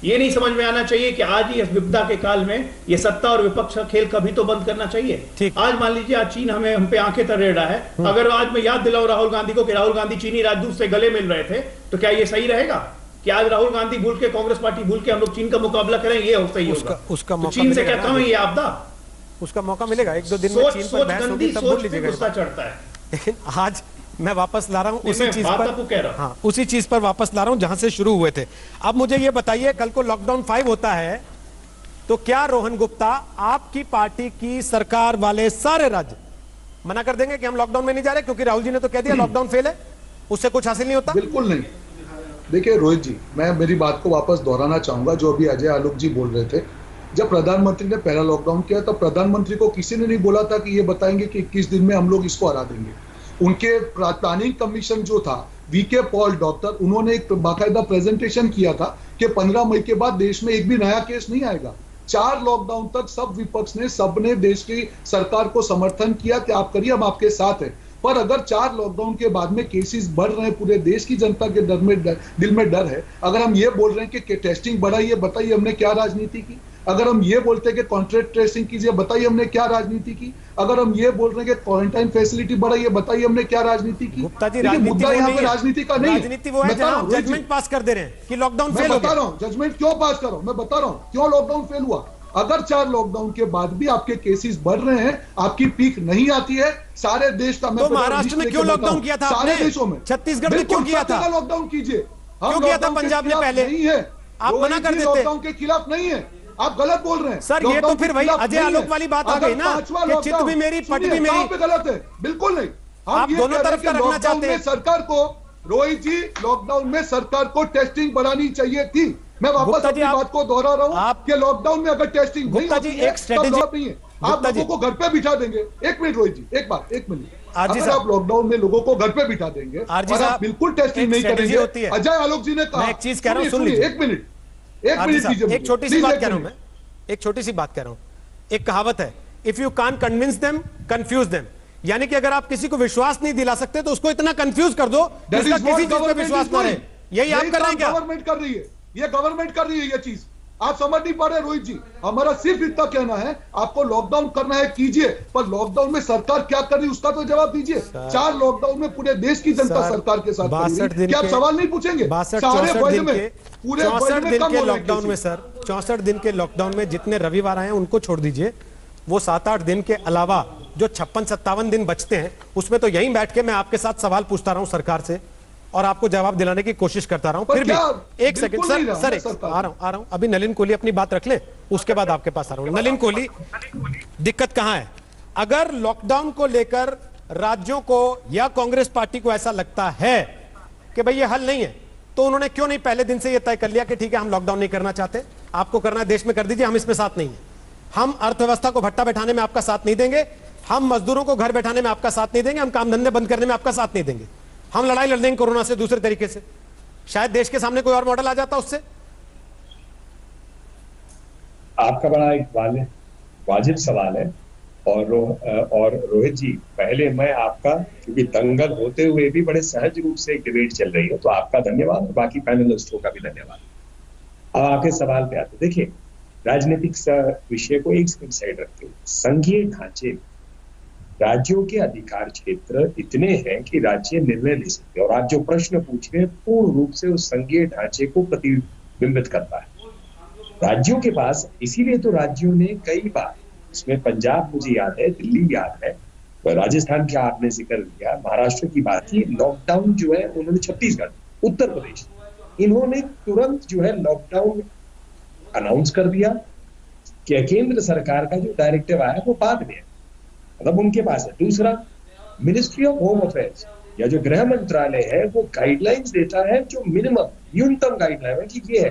ये नहीं समझ में आना चाहिए कि आज ही इस विपदा के काल में ये सत्ता और विपक्ष का खेल कभी तो बंद करना चाहिए। आज मान लीजिए आज चीन हम पे आंखें तरे रहा है, अगर आज मैं याद दिलाऊं राहुल गांधी को कि राहुल गांधी चीनी राजदूत से गले मिल रहे थे, तो क्या ये सही रहेगा कि आज राहुल गांधी भूल के, कांग्रेस पार्टी भूल के हम लोग चीन का मुकाबला करें? ये सही होगा? उसका तो चीन से क्या कम है ये आपदा? उसका मौका मिलेगा, 1-2 दिन में चीन पर बहस होगी तब भूल लीजिएगा। गुस्सा चढ़ता है। लेकिन आज मैं वापस ला रहा हूं उसी चीज पर, कह रहा हूं। हाँ, उसी चीज पर वापस ला रहा हूं जहां से शुरू हुए थे। अब मुझे ये बताइए, कल को लॉकडाउन 5 होता है तो क्या रोहन गुप्ता, आपकी पार्टी की सरकार वाले सारे राज्य मना कर देंगे कि हम लॉकडाउन में नहीं जा रहे, क्योंकि राहुल जी ने तो कह दिया लॉकडाउन फेल है, उससे कुछ हासिल नहीं होता? बिल्कुल नहीं। देखिए रोहित जी, मैं मेरी बात को वापस दोहराना चाहूंगा जो अभी अजय आलोक जी बोल रहे थे। जब प्रधानमंत्री ने पहला लॉकडाउन किया तो प्रधानमंत्री को किसी ने नहीं बोला था कि ये बताएंगे कि 21 दिन में हम लोग इसको हरा देंगे। उनके प्लानिंग कमीशन जो था, वीके पॉल डॉक्टर, उन्होंने एक बाकायदा प्रेजेंटेशन किया था कि 15 मई के बाद देश में एक भी नया केस नहीं आएगा। 4 लॉकडाउन तक सब विपक्ष ने, सबने देश की सरकार को समर्थन किया कि आप करिए, हम आपके साथ हैं। पर अगर 4 लॉकडाउन के बाद में केसेस बढ़ रहे हैं, पूरे देश की जनता के दिल में डर है। अगर हम ये बोल रहे हैं कि टेस्टिंग बढ़ाइए, बताइए हमने क्या राजनीति की। अगर हम ये बोलते हैं कि कॉन्ट्रैक्ट ट्रेसिंग कीजिए, बताइए हमने क्या राजनीति की। अगर हम ये बोल रहे हैं कि क्वारंटाइन फैसिलिटी बढ़ाइए, बताइए हमने क्या राजनीति की। गुप्ता जी, मुद्दा यहाँ पे राजनीति का नहीं है, राजनीति वो है जहां जजमेंट पास कर दे रहे हैं कि लॉकडाउन फेल हो गया। मैं बता रहा हूँ जजमेंट क्यों पास कर रहा हूँ, मैं बता रहा हूँ क्यों लॉकडाउन फेल हुआ। अगर 4 लॉकडाउन के बाद भी आपके केसेस बढ़ रहे हैं, आपकी पीक नहीं आती है, सारे देश का, तो महाराष्ट्र में क्यों लॉकडाउन किया था? सारे देशों में। छत्तीसगढ़ में क्यों किया था? लॉकडाउन कीजिए। क्यों किया था पंजाब ने पहले? नहीं है, आप मना कर देते। लॉकडाउन के खिलाफ नहीं है, आप गलत बोल रहे हैं सर। ये तो फिर वही अजय आलोक वाली बात आ गई ना कि चित भी मेरी, पट भी मेरी। पे गलत है, बिल्कुल नहीं। आप दोनों तरफ का रखना चाहते हैं। सरकार को, रोहित जी, लॉकडाउन में सरकार को टेस्टिंग बढ़ानी चाहिए थी। मैं वापस अपनी बात को दोहरा रहा हूं कि लॉकडाउन में अगर टेस्टिंग नहीं होती है, तब नहीं है, आप लोगों को घर पे बिठा देंगे। एक मिनट रोहित जी, एक मिनट, अगर आप लॉकडाउन में लोगों को घर पे बिठा देंगे और आप बिल्कुल टेस्टिंग नहीं करेंगे, अजय आलोक जी ने कहा, एक चीज कह रहा हूं, सुन लीजिए, एक मिनट कीजिए, एक छोटी सी बात कह रहा हूं मैं, एक छोटी सी बात कह रहा हूं। एक कहावत है, if you can't convince them confuse them, यानी कि अगर आप किसी को विश्वास नहीं दिला सकते तो उसको इतना कंफ्यूज कर दो जिसका किसी चीज पे विश्वास ना रहे। यही आप कर रहे हैं क्या? गवर्नमेंट कर रही है, ये गवर्नमेंट कर रही है, ये चीज आप समझ नहीं पा रहे रोहित जी। हमारा सिर्फ इतना कहना है, आपको लॉकडाउन करना है कीजिए, पर लॉकडाउन में सरकार क्या कर रही है उसका तो जवाब दीजिए। 4 लॉकडाउन में पूरे देश की जनता सरकार के साथ, क्या आप सवाल नहीं पूछेंगे? 64 दिन के लॉकडाउन में सर, 64 दिन के लॉकडाउन में जितने रविवार आए उनको छोड़ दीजिए, वो 7-8 दिन के अलावा जो 56-57 दिन बचते हैं उसमें तो यहीं बैठ के मैं आपके साथ सवाल पूछता रहा हूं सरकार से और आपको जवाब दिलाने की कोशिश करता रहा हूं। फिर भी एक सेकंड सर आ रहा हूं, अभी नलिन कोहली अपनी बात रख ले, उसके बाद आपके पास आ रहा हूं। नलिन कोहली, दिक्कत कहां है? अगर लॉकडाउन को लेकर राज्यों को या कांग्रेस पार्टी को ऐसा लगता है कि भाई ये हल नहीं है, तो उन्होंने क्यों नहीं पहले दिन से ये तय कर लिया कि ठीक है हम लॉकडाउन नहीं करना चाहते, आपको करना है देश में कर दीजिए, हम इसमें साथ नहीं है, हम अर्थव्यवस्था को भट्टा बैठाने में आपका साथ नहीं देंगे, हम मजदूरों को घर बैठाने में आपका साथ नहीं देंगे, हम काम धंधे बंद करने में आपका साथ नहीं देंगे, हम लड़ाई लड़ देंगे कोरोना से दूसरे तरीके से। शायद देश के सामने कोई और मॉडल आ जाता उससे। आपका बड़ा एक वाजिब सवाल है। और रोहित जी, पहले मैं आपका, क्योंकि दंगल होते हुए भी बड़े सहज रूप से एक डिबेट चल रही है, तो आपका धन्यवाद और बाकी पैनलिस्टों का भी धन्यवाद। अब आपके सवाल पे आते, देखिए राजनीतिक विषय को एक साइड रखते हुए, संघीय ढांचे राज्यों के अधिकार क्षेत्र इतने हैं कि राज्य निर्णय ले सकते हैं, और आप जो प्रश्न पूछ रहे हैं पूर्ण रूप से उस संघीय ढांचे को प्रतिबिंबित करता है। राज्यों के पास, इसीलिए तो राज्यों ने कई बार, इसमें पंजाब मुझे याद है, दिल्ली याद है, राजस्थान का आपने जिक्र किया, महाराष्ट्र की बात की, लॉकडाउन जो है उन्होंने, छत्तीसगढ़, उत्तर प्रदेश, इन्होंने तुरंत जो है लॉकडाउन अनाउंस कर दिया कि केंद्र सरकार का जो डायरेक्टिव आया वो बाद में है, मतलब उनके पास है। दूसरा, मिनिस्ट्री ऑफ होम अफेयर्स या जो गृह मंत्रालय है वो गाइडलाइंस देता है, जो मिनिमम न्यूनतम गाइडलाइन है कि ये है,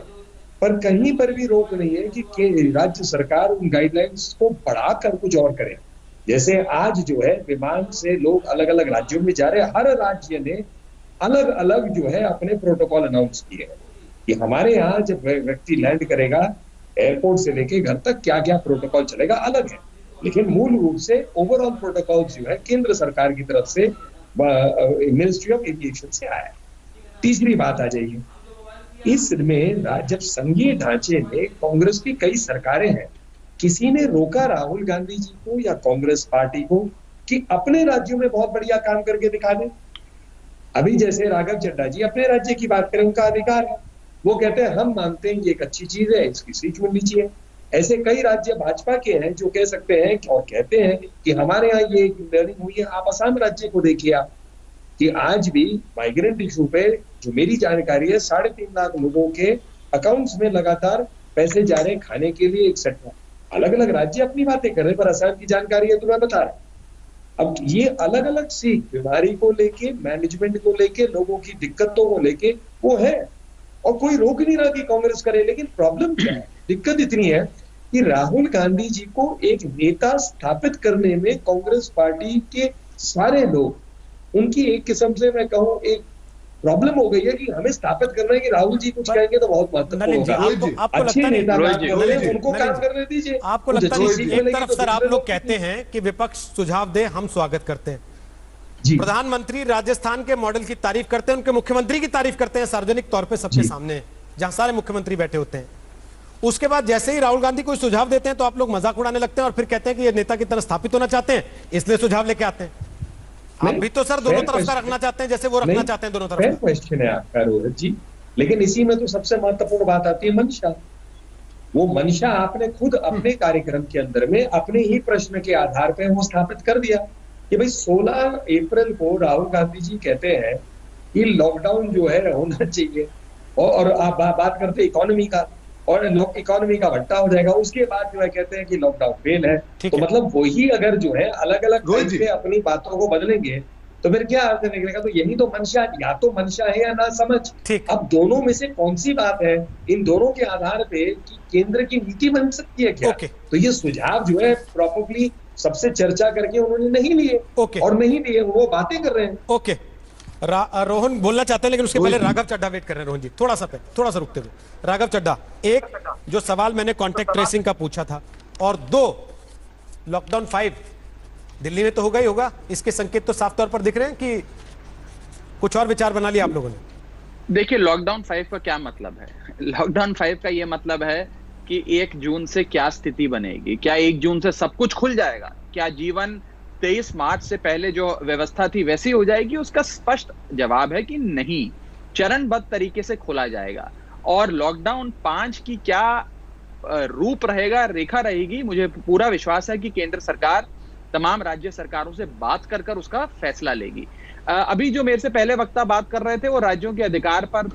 पर कहीं पर भी रोक नहीं है कि राज्य सरकार उन गाइडलाइंस को बढ़ाकर कुछ और करे। जैसे आज जो है विमान से लोग अलग अलग राज्यों में जा रहे हैं, हर राज्य ने अलग अलग जो है अपने प्रोटोकॉल अनाउंस किए हैं कि हमारे यहाँ जब व्यक्ति लैंड करेगा एयरपोर्ट से लेके घर तक क्या क्या प्रोटोकॉल चलेगा अलग है, लेकिन मूल रूप से ओवरऑल प्रोटोकॉल जो है केंद्र सरकार की तरफ से मिनिस्ट्री ऑफ एविएशन से आया है। तीसरी बात आ जाइए, इसमें जब संघीय ढांचे में कांग्रेस की कई सरकारें हैं, किसी ने रोका राहुल गांधी जी को या कांग्रेस पार्टी को कि अपने राज्यों में बहुत बढ़िया काम करके दिखा दें? अभी जैसे राघव चड्ढा जी अपने राज्य की बात करें, उनका अधिकार है, वो कहते हैं हम मानते हैं ये एक अच्छी चीज है, इसकी सीट मिलनी चाहिए। ऐसे कई राज्य भाजपा के हैं जो कह सकते हैं और कहते हैं कि हमारे यहाँ ये लर्निंग हुई है। आप असम राज्य को देखिए आप, कि आज भी माइग्रेंट इशू पे जो मेरी जानकारी है 3.5 लाख लोगों के अकाउंट्स में लगातार पैसे जा रहे हैं खाने के लिए, एक्सेट्रा। अलग अलग राज्य अपनी बातें कर रहे हैं, पर असम की जानकारी है तो मैं बता रहा हूं। अब ये अलग अलग सी बीमारी को लेके, मैनेजमेंट को लेके, लोगों की दिक्कतों को लेके वो है, और कोई रोक नहीं रहा कि कांग्रेस करे। लेकिन प्रॉब्लम क्या है, दिक्कत इतनी है कि राहुल गांधी जी को एक नेता स्थापित करने में कांग्रेस पार्टी के सारे लोग, उनकी एक किस्म से मैं कहूं एक प्रॉब्लम हो गई है कि हमें स्थापित करना है कि राहुल जी कुछ कहेंगे तो बहुत महत्वपूर्ण होगा। अच्छे नेता उनको काम करने दीजिए। आपको लगता है एक तरफ सर आप लोग कहते हैं कि विपक्ष सुझाव दे, हम स्वागत करते हैं, प्रधानमंत्री राजस्थान के मॉडल की तारीफ करते हैं, उनके मुख्यमंत्री की तारीफ करते हैं सार्वजनिक तौर पे सबके सामने, जहां सारे मुख्यमंत्री बैठे होते हैं। उसके बाद जैसे ही राहुल गांधी कोई सुझाव देते हैं तो आप लोग मजाक उड़ाने लगते हैं और फिर कहते हैं कि ये नेता की तरह स्थापित होना चाहते हैं, इसलिए सुझाव लेके आते हैं। आप भी तो सर दोनों तरफ का रखना चाहते हैं, जैसे वो रखना चाहते हैं दोनों तरफ। फेयर क्वेश्चन है आपका रोहित जी, लेकिन इसी में तो सबसे महत्वपूर्ण बात आती है मंशा। वो मंशा आपने खुद अपने कार्यक्रम के अंदर में अपने ही प्रश्न के आधार पर वो स्थापित कर दिया कि भाई 16 अप्रैल को राहुल गांधी जी कहते हैं कि लॉकडाउन जो है होना चाहिए, और आप बात करते इकोनॉमी का, और इकोनॉमी का भट्टा हो जाएगा। उसके बाद जो है कहते हैं कि लॉकडाउन फेल है। तो मतलब वही अगर जो है अलग अलग पे अपनी बातों को बदलेंगे तो फिर क्या अर्थ निकलेगा? तो यही तो मंशा, या तो मंशा है या ना समझ। अब दोनों में से कौन सी बात है? इन दोनों के आधार पे कि केंद्र की नीति बन सकती है क्या? तो ये सुझाव जो है प्रॉपरली सबसे चर्चा करके उन्होंने नहीं लिए, और नहीं लिए, वो बातें कर रहे हैं। रोहन बोलना चाहते हैं, लेकिन उसके पहले राघव चड्ढा वेट कर रहे हैं। रोहन जी थोड़ा सा रुकते हुए। राघव चड्ढा, एक जो सवाल मैंने कॉन्टेक्ट ट्रेसिंग का पूछा था, और 2 लॉकडाउन 5 दिल्ली में तो होगा ही होगा, इसके संकेत तो साफ तौर पर दिख रहे हैं कि कुछ और विचार बना लिया आप लोगों ने? देखिए, लॉकडाउन 5 का क्या मतलब है? लॉकडाउन 5 का ये मतलब है कि 1 जून से क्या स्थिति बनेगी। क्या 1 जून से सब कुछ खुल जाएगा? क्या जीवन 23 मार्च से पहले जो व्यवस्था थी वैसी हो जाएगी? उसका स्पष्ट जवाब है कि नहीं, चरणबद्ध तरीके से खोला जाएगा। और लॉकडाउन 5 की क्या रूप रहेगा, रेखा रहेगी, मुझे पूरा विश्वास है कि केंद्र सरकार तमाम राज्य सरकारों से बात कर उसका फैसला लेगी। अभी जो मेरे से पहले वक्ता बात कर रहे थे वो राज्यों के अधिकार पर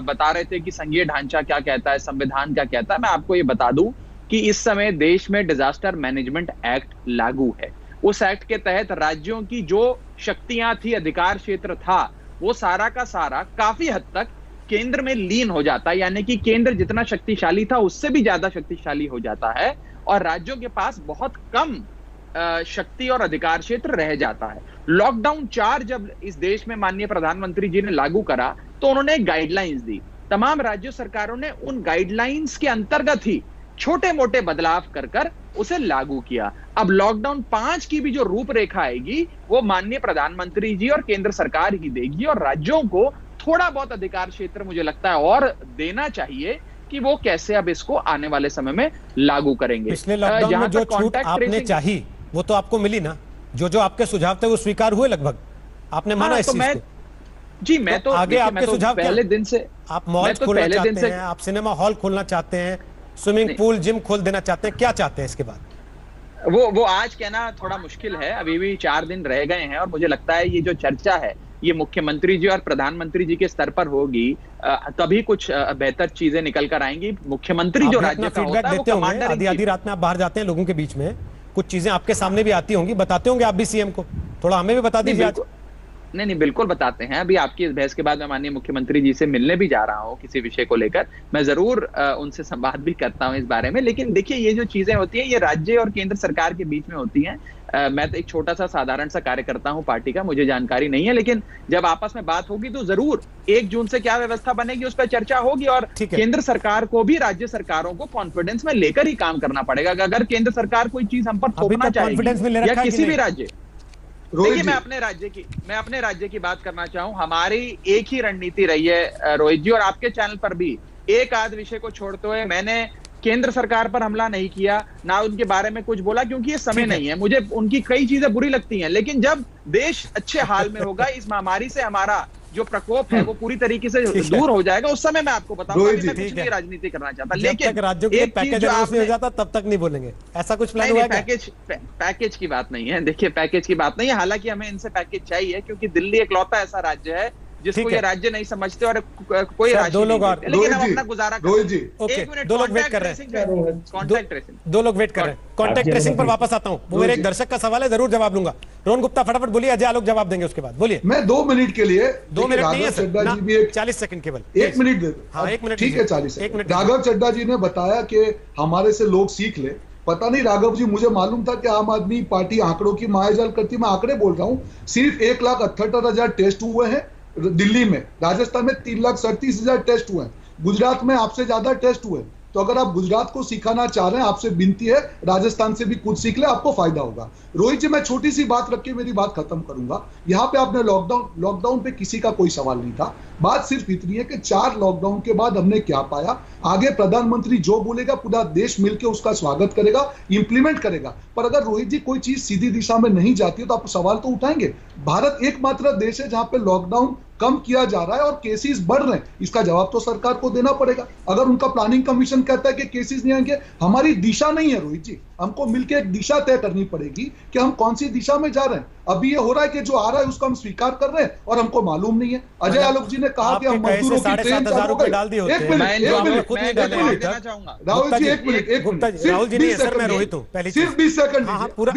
बता रहे थे कि संघीय ढांचा क्या कहता है, संविधान क्या कहता है। मैं आपको ये बता दूं कि इस समय देश में डिजास्टर मैनेजमेंट एक्ट लागू है। उस एक्ट के तहत राज्यों की जो शक्तियां थी, अधिकार क्षेत्र था, वो सारा का सारा काफी हद तक केंद्र में लीन हो जाता है। यानी कि केंद्र जितना शक्तिशाली था उससे भी ज्यादा शक्तिशाली हो जाता है, और राज्यों के पास बहुत कम शक्ति और अधिकार क्षेत्र रह जाता है। लॉकडाउन 4 जब इस देश में माननीय प्रधानमंत्री जी ने लागू करा तो उन्होंने गाइडलाइंस दी। तमाम राज्य सरकारों ने उन गाइडलाइंस के अंतर्गत ही छोटे मोटे बदलाव कर उसे लागू किया। अब लॉकडाउन 5 की भी जो रूपरेखा आएगी वो माननीय प्रधानमंत्री जी और केंद्र सरकार ही देगी, और राज्यों को थोड़ा बहुत अधिकार क्षेत्र मुझे लगता है और देना चाहिए कि वो कैसे अब इसको आने वाले समय में लागू करेंगे। पिछले लॉकडाउन में जो छूट आपने चाही वो तो आपको मिली ना? जो आपके सुझाव थे वो स्वीकार हुए लगभग, आपने माना इस चीज को? जी, मैं तो आगे आपके सुझाव पहले दिन से, आप मॉल खोलना चाहते हैं, आप सिनेमा हॉल खोलना चाहते हैं, स्विमिंग पूल, जिम खोल देना चाहते हैं, क्या चाहते हैं इसके बाद? वो आज कहना थोड़ा मुश्किल है, अभी भी 4 दिन रह गए हैं, और मुझे लगता है ये जो चर्चा है ये मुख्यमंत्री जी और प्रधानमंत्री जी के स्तर पर होगी, तभी कुछ बेहतर चीजें निकल कर आएंगी। मुख्यमंत्री जो राज्य का होता है वो कमांडर, आधी रात में आप बाहर जाते हैं लोगों के बीच में, कुछ चीजें आपके सामने भी आती होंगी, बताते होंगे आप भी सीएम को, थोड़ा हमें भी बता दीजिए आज। नहीं, बिल्कुल बताते हैं। अभी आपकी इस बहस के बाद मैं माननीय मुख्यमंत्री जी से मिलने भी जा रहा हूं किसी विषय को लेकर, मैं जरूर उनसे संवाद भी करता हूं इस बारे में। लेकिन देखिए, ये जो चीजें होती हैं ये राज्य और केंद्र सरकार के बीच में होती हैं। मैं तो एक छोटा सा साधारण सा कार्यकर्ता हूं पार्टी का, मुझे जानकारी नहीं है, लेकिन जब आपस में बात होगी तो जरूर 1 जून से क्या व्यवस्था बनेगी उस पर चर्चा होगी, और केंद्र सरकार को भी राज्य सरकारों को कॉन्फिडेंस में लेकर ही काम करना पड़ेगा। अगर केंद्र सरकार कोई चीज हम पर थोपना चाहेगी या किसी भी राज्य, देखिए मैं अपने राज्य की बात करना चाहूं, हमारी एक ही रणनीति रही है रोहित जी, और आपके चैनल पर भी एक आध विषय को छोड़ते हुए मैंने केंद्र सरकार पर हमला नहीं किया, ना उनके बारे में कुछ बोला, क्योंकि ये समय नहीं है। मुझे उनकी कई चीजें बुरी लगती हैं, लेकिन जब देश अच्छे हाल में होगा, इस महामारी से हमारा जो प्रकोप है वो पूरी तरीके से दूर हो जाएगा, उस समय मैं आपको बताऊंगा। मैं कुछ नहीं राजनीति करना चाहता, लेकिन राज्यों के पैकेज नहीं हो जाता तब तक नहीं बोलेंगे, ऐसा कुछ प्लान हुआ है? पैकेज की बात नहीं है। देखिए, पैकेज की बात नहीं है, हालांकि हमें इनसे पैकेज चाहिए, क्योंकि दिल्ली एकलौता ऐसा राज्य है जिसको ये राज्य नहीं समझते, और कोई राज्य 2 लोग और, लेकिन हम अपना गुजारा कर रहे हैं। 2 लोग वेट कर रहे हैं, 2 लोग वेट कर रहे हैं। कॉन्टैक्ट ट्रेसिंग पर वापस आता हूं, वो मेरे एक दर्शक का सवाल है, जरूर जवाब लूंगा। रोहन गुप्ता फटाफट बोलिए, अजय आलोक जवाब देंगे उसके बाद, बोलिए। मैं 2 मिनट के लिए, 2 मिनट नहीं है सर, 40 सेकंड केवल, 1 मिनट दे दो। हाँ, 1 मिनट ठीक है, 40 सेकंड। राघव चड्ढा जी ने बताया कि हमारे से लोग सीख ले। पता नहीं राघव जी, मुझे मालूम था कि आम आदमी पार्टी आंकड़ों की मायाजाल करती। मैं आंकड़े बोल रहा हूं, सिर्फ 1,78,000 टेस्ट हुए हैं दिल्ली में, राजस्थान में 3,37,000 टेस्ट हुए हैं, गुजरात में आपसे ज्यादा टेस्ट हुए। तो अगर आप गुजरात को सिखाना चाह रहे हैं, आपसे विनती है राजस्थान से भी कुछ सीख ले, आपको फायदा होगा। रोहित जी, मैं छोटी सी बात रख के मेरी बात खत्म करूंगा। यहाँ पे आपने लॉकडाउन पे किसी का कोई सवाल नहीं था, बात सिर्फ इतनी है कि 4 लॉकडाउन के बाद हमने क्या पाया। आगे प्रधानमंत्री जो बोलेगा पूरा देश मिलकर उसका स्वागत करेगा, इंप्लीमेंट करेगा। पर अगर रोहित जी कोई चीज सीधी दिशा में नहीं जाती है तो आप सवाल तो उठाएंगे। भारत एकमात्र देश है जहां पे लॉकडाउन कम किया जा रहा है और केसेस बढ़ रहे हैं, इसका जवाब तो सरकार को देना पड़ेगा। अगर उनका प्लानिंग कमीशन कहता है कि केसेस नहीं आएंगे, हमारी दिशा नहीं है रोहित जी। हमको मिलकर एक दिशा तय करनी पड़ेगी कि हम कौन सी दिशा में जा रहे हैं। अभी ये हो रहा है कि जो आ रहा है उसको हम स्वीकार कर रहे हैं और हमको मालूम नहीं है। अजय आलोक जी ने कहा कि हम मजदूरों की ट्रेन चालू कर डाल दी होती है। एक मिनट राहुल जी, एक मिनट राहुल जी नहीं सर, मैं रोहित हूँ पहले सिर्फ 20 सेकंड पूरा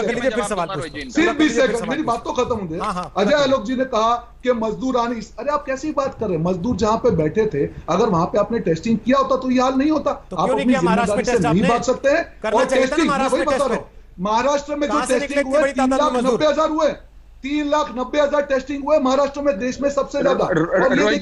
करिए, फिर सवाल सिर्फ 20 सेकंड, मेरी बात तो खत्म हो गई। अजय आलोक जी ने कहा कि मजदूर आने, अरे आप कैसी बात कर रहे हैं? मजदूर जहां पे बैठे थे, अगर वहां पे आपने टेस्टिंग किया होता तो ये हाल नहीं होता। आप अपनी जिम्मेदारी से नहीं भाग सकते हैं। और टेस्टिंग वही बता रहा हूं, महाराष्ट्र में जो टेस्टिंग हुए 3,90,000 हुए, 3,90,000 टेस्टिंग हुए महाराष्ट्र में, देश में सबसे ज्यादा। और ये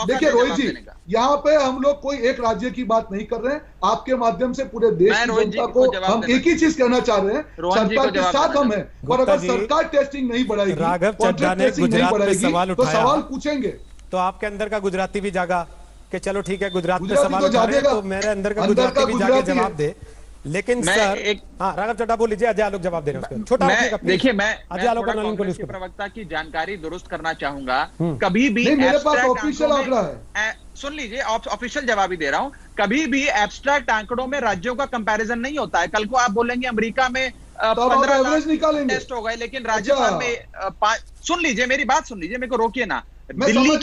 देखिए रोहित जी, यहाँ पे हम लोग कोई एक राज्य की बात नहीं कर रहे हैं, आपके माध्यम से पूरे देश की जनता को हम एक ही चीज कहना चाह रहे हैं, सरकार के साथ हम हैं। और अगर सरकार टेस्टिंग नहीं बढ़ाएगी, टेस्टिंग नहीं बढ़ाएगी तो सवाल पूछेंगे। तो आपके अंदर का गुजराती भी जागा कि चलो ठीक है गुजरात में सवाल उठा रहे हैं, तो मेरे अंदर का गुजराती भी जाके जवाब दे। लेकिन सर राघव चड्ढा बोल लीजिए, अजय आलोक जवाब दे रहे हैं। छोटा देखिए, मैं अजय आलोक के प्रवक्ता की जानकारी दुरुस्त करना चाहूंगा। कभी भी मेरे पास ऑफिशियल आंकड़ा है, सुन लीजिए, ऑफिशियल जवाब ही दे रहा हूं। कभी भी एब्स्ट्रैक्ट आंकड़ों में राज्यों का कंपैरिजन नहीं होता है। कल को आप बोलेंगे अमरीका में 15 टेस्ट हो गए, लेकिन राजस्थान में सुन लीजिए, मेरी बात सुन लीजिए, मेरे को रोकिए ना। दिल्ली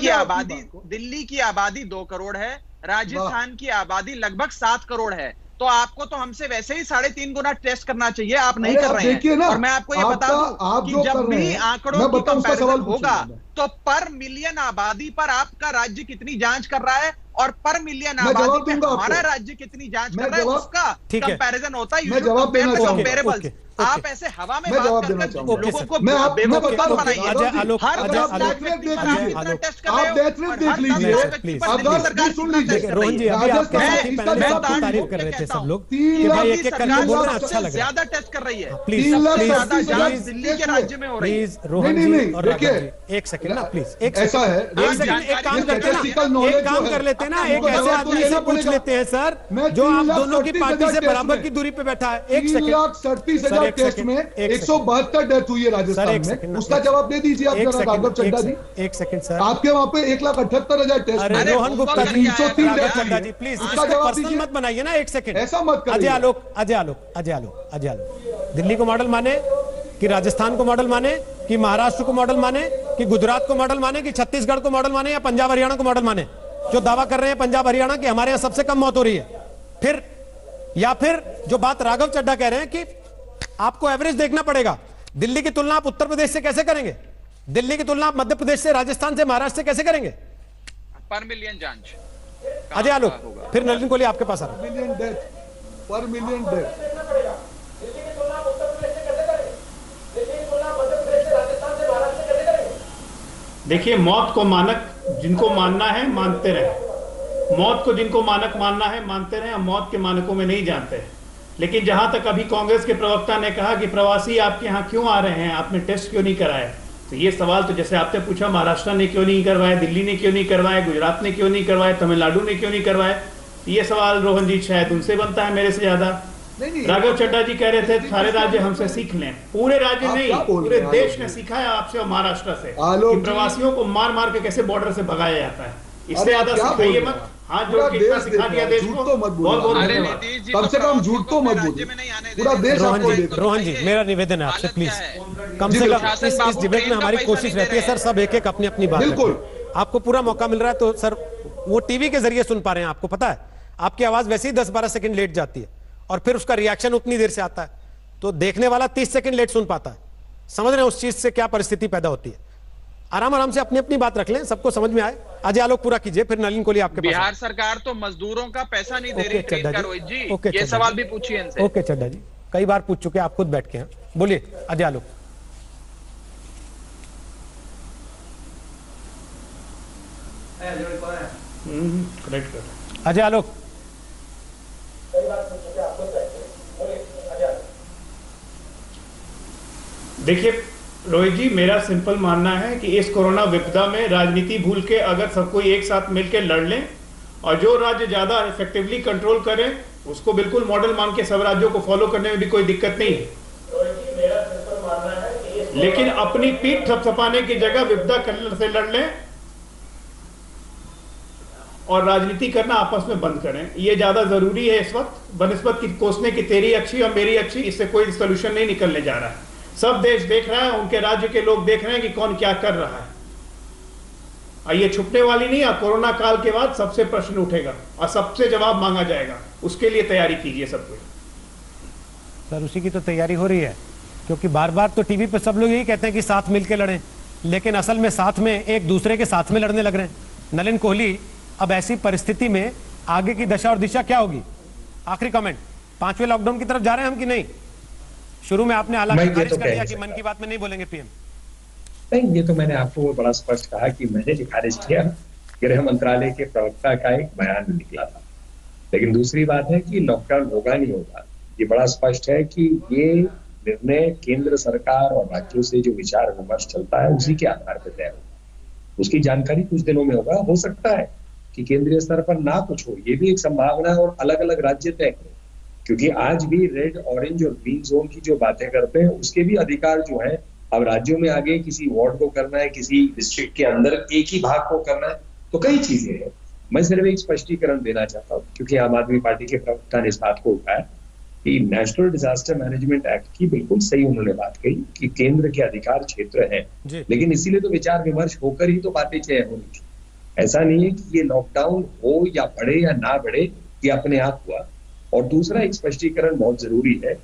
की आबादी 2 करोड़ है, राजस्थान की आबादी लगभग 7 करोड़ है। तो आपको तो हमसे वैसे ही 3.5 गुना टेस्ट करना चाहिए, आप नहीं कर रहे हैं। और मैं आपको ये बता दूं कि जब भी आंकड़ों की कंपैरिजन होगा तो पर मिलियन आबादी पर आपका राज्य कितनी जांच कर रहा है और पर मिलियन आबादी पे हमारा राज्य कितनी जांच कर रहा है, उसका कंपैरिजन होता है। आप ऐसे हवा में बात कर लोगों को बेवकूफ बनाइए। रोहन जी, अभी आप तारीफ कर रहे थे सब लोग कि भाई एक एक करके बोल रहे हैं, अच्छा लग रहा है। ज्यादा टेस्ट कर रही है, प्लीज दिल्ली के राज्य में हो रही है। रोहन जी और एक सेकंड ना प्लीज, ऐसा है, एक काम करते हैं ना, एक काम कर लेते हैं ना, एक ऐसे आदमी से पूछ लेते हैं सर जो आप दोनों की पार्टी से बराबर की दूरी पे बैठा है। 1,37,000 टेस्ट में 172 डेथ हुई है राजस्थान में, उसका जवाब दे दीजिए आप जरा राघव चड्ढा जी। एक सेकंड सर, आपके वहां पे 1,78,000 टेस्ट में रोहन गुप्ता जी 303 डेथ हुई जी, प्लीज पर्सनल मत बनाइए ना। एक सेकंड, ऐसा मत करिए। अजय आलोक दिल्ली को मॉडल माने कि राजस्थान को मॉडल माने कि महाराष्ट्र को मॉडल माने कि गुजरात को मॉडल माने कि छत्तीसगढ़ को मॉडल माने या पंजाब हरियाणा को मॉडल माने? जो दावा कर रहे हैं पंजाब हरियाणा की हमारे यहां सबसे कम मौत हो रही है, फिर या फिर जो बात राघव चड्ढा कह रहे हैं कि आपको एवरेज देखना पड़ेगा। दिल्ली की तुलना आप उत्तर प्रदेश से कैसे करेंगे? दिल्ली की तुलना आप मध्य प्रदेश से, राजस्थान से, महाराष्ट्र से कैसे करेंगे? पर मिलियन जांच। अजय आलोक, फिर नलिन कोहली आपके पास आ रहा है। मिलियन डेथ, पर मिलियन डेथ। देखिए, मौत को मानक जिनको मानना है मानते रहे, मौत को जिनको मानक मानना है मानते रहे, हम मौत के मानकों में नहीं जानते। लेकिन जहां तक अभी कांग्रेस के प्रवक्ता ने कहा कि प्रवासी आपके यहाँ क्यों आ रहे हैं, आपने टेस्ट क्यों नहीं कराए, तो ये सवाल तो जैसे आपने पूछा महाराष्ट्र ने क्यों नहीं करवाए, दिल्ली ने क्यों नहीं करवाए, गुजरात ने क्यों नहीं करवाए, तमिलनाडु ने क्यों नहीं करवाए, ये सवाल रोहन जी शायद उनसे बनता है, मेरे से ज्यादा। राघव चड्ढा जी कह रहे थे सारे राज्य हमसे सीख लें। पूरे राज्य नहीं, पूरे देश ने सीखा है आपसे और महाराष्ट्र से कि प्रवासियों को मार मार के कैसे बॉर्डर से भगाया जाता है। इससे ज्यादा सिखाइए मत। हाथ जोड़ के इतना सिखा दिया देश को, बहुत बहुत धन्यवाद। कम से कम झूठ तो मत बोलिए, पूरा देश आपको देख। रोहन जी, मेरा निवेदन है आपसे, प्लीज कम से कम इस डिबेट में हमारी कोशिश रहती है सर, सब एक एक अपनी अपनी बात। बिल्कुल, आपको पूरा मौका मिल रहा है तो सर, वो टीवी के जरिए सुन पा रहे हैं, आपको पता है आपकी आवाज वैसे ही 10-12 सेकंड लेट जाती है और फिर उसका रिएक्शन उतनी देर से आता है, तो देखने वाला 30 सेकंड लेट सुन पाता है। समझ रहे हैं उस चीज से क्या परिस्थिति पैदा होती है? आराम आराम से अपनी अपनी बात रख लें, सबको समझ में आए। अजय आलोक पूरा कीजिए, फिर नलिन कोहली आपके पास। बिहार सरकार तो मजदूरों का पैसा नहीं दे रही है रोहित जी, ये सवाल भी पूछिए इनसे। ओके चड्ढा जी, कई बार पूछ चुके, आप खुद बैठ के हैं, बोलिए अजय आलोक। अजय आलोक, देखिए रोहित जी, मेरा सिंपल मानना है कि इस कोरोना विपदा में राजनीति भूल के अगर सब कोई एक साथ मिलकर लड़ लें और जो राज्य ज्यादा इफेक्टिवली कंट्रोल करे उसको बिल्कुल मॉडल मान के सब राज्यों को फॉलो करने में भी कोई दिक्कत नहीं है। लेकिन अपनी पीठ थपथपाने की जगह विपदा से लड़ लें और राजनीति करना आपस में बंद करें। ये ज्यादा जरूरी है इस वक्त, बनस्पत की कोसने की तेरी अक्षी और मेरी अक्षी, इससे कोई सोल्यूशन नहीं निकलने जा रहा है। सब देश देख रहा है, उनके राज्य के लोग देख रहे हैं कि कौन क्या कर रहा है। ये छुपने वाली नहीं है। कोरोना काल के बाद सबसे प्रश्न उठेगा और सबसे जवाब मांगा जाएगा। उसके लिए तैयारी कीजिए सब कुछ। सर उसी की तो तैयारी हो रही है, क्योंकि बार बार तो टीवी पर सब लोग यही कहते हैं कि साथ मिलकर लड़ें, लेकिन असल में साथ में एक दूसरे के साथ में लड़ने लग रहे हैं। नलिन कोहली, अब ऐसी परिस्थिति में आगे की दशा और दिशा क्या होगी? आखिरी कमेंट, 5वें लॉकडाउन की तरफ जा रहे हैं हम कि नहीं? शुरू में आपने हालांकि खारिज कर दिया कि मन की बात में नहीं बोलेंगे पीएम। नहीं, ये तो मैंने आपको बड़ा स्पष्ट कहा कि मैंने जो खारिज किया, गृह मंत्रालय के प्रवक्ता का एक बयान निकला था। लेकिन दूसरी बात है कि लॉकडाउन होगा नहीं होगा, ये बड़ा स्पष्ट है कि ये निर्णय केंद्र सरकार और राज्यों से जो विचार विमर्श चलता है उसी के आधार पर तय होगा। उसकी जानकारी कुछ दिनों में होगा। हो सकता है कि केंद्रीय स्तर पर ना कुछ हो, ये भी एक संभावना है, और अलग अलग राज्य तय करें, क्योंकि आज भी रेड, ऑरेंज और ग्रीन जोन की जो बातें करते हैं उसके भी अधिकार जो है अब राज्यों में आगे किसी वार्ड को करना है, किसी डिस्ट्रिक्ट के अंदर एक ही भाग को करना है, तो कई चीजें हैं। मैं सिर्फ एक स्पष्टीकरण देना चाहता हूँ, क्योंकि आम आदमी पार्टी के प्रवक्ता ने इस बात को उठाया कि नेशनल डिजास्टर मैनेजमेंट एक्ट की बिल्कुल सही उन्होंने बात कही कि केंद्र के अधिकार क्षेत्र है, लेकिन इसीलिए तो विचार विमर्श होकर ही तो बातें तय होनी। ऐसा नहीं है कि ये लॉकडाउन हो या बढ़े या ना बढ़े, ये अपने आप हुआ। और दूसरा एक स्पष्टीकरण बहुत जरूरी है,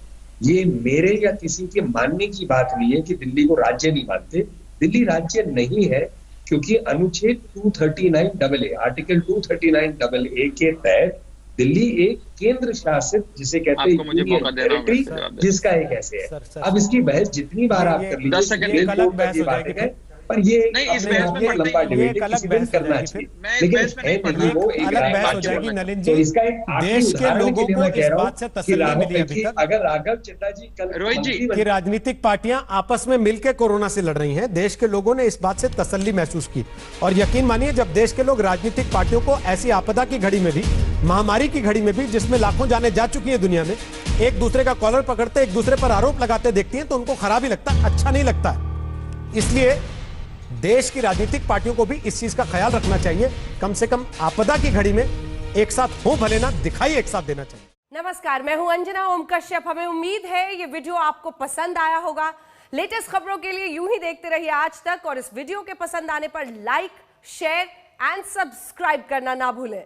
ये मेरे या किसी के मानने की बात नहीं है कि दिल्ली को राज्य नहीं मानते। दिल्ली राज्य नहीं है, क्योंकि अनुच्छेद 239AA, आर्टिकल 239AA के तहत दिल्ली एक केंद्र शासित, जिसे कहते हैं यूनियन टेरिटरी, जिसका एक ऐसे है। अब इसकी बहस जितनी बार आप कर लीजिए, पर ये नहीं, इस बहस में लंबा डिबेट किसी दिन करना चाहिए, लेकिन वो एक अलग बहस हो जाएगी। नलिन जी, तो इसका एक देश के लोगों को इस बात से तसल्ली मिली अभी तक, अगर राघव चड्ढा जी कल रोहित जी कि राजनीतिक पार्टियां आपस में मिलकर कोरोना से लड़ रही हैं, देश के लोगों ने इस बात से तसल्ली महसूस की। और यकीन मानिए, जब देश के लोग राजनीतिक पार्टियों को ऐसी आपदा की घड़ी में भी, महामारी की घड़ी में भी, जिसमें लाखों जानें जा चुकी है दुनिया में, एक दूसरे का कॉलर पकड़ते, एक दूसरे पर आरोप लगाते देखती हैं, तो उनको खराब ही लगता है, अच्छा नहीं लगता है। इसलिए देश की राजनीतिक पार्टियों को भी इस चीज का ख्याल रखना चाहिए। कम से कम आपदा की घड़ी में एक साथ हो, भले ना दिखाई एक साथ देना चाहिए। नमस्कार, मैं हूं अंजना ओम कश्यप। हमें उम्मीद है ये वीडियो आपको पसंद आया होगा। लेटेस्ट खबरों के लिए यूं ही देखते रहिए आज तक, और इस वीडियो के पसंद आने पर लाइक, शेयर एंड सब्सक्राइब करना ना भूलें।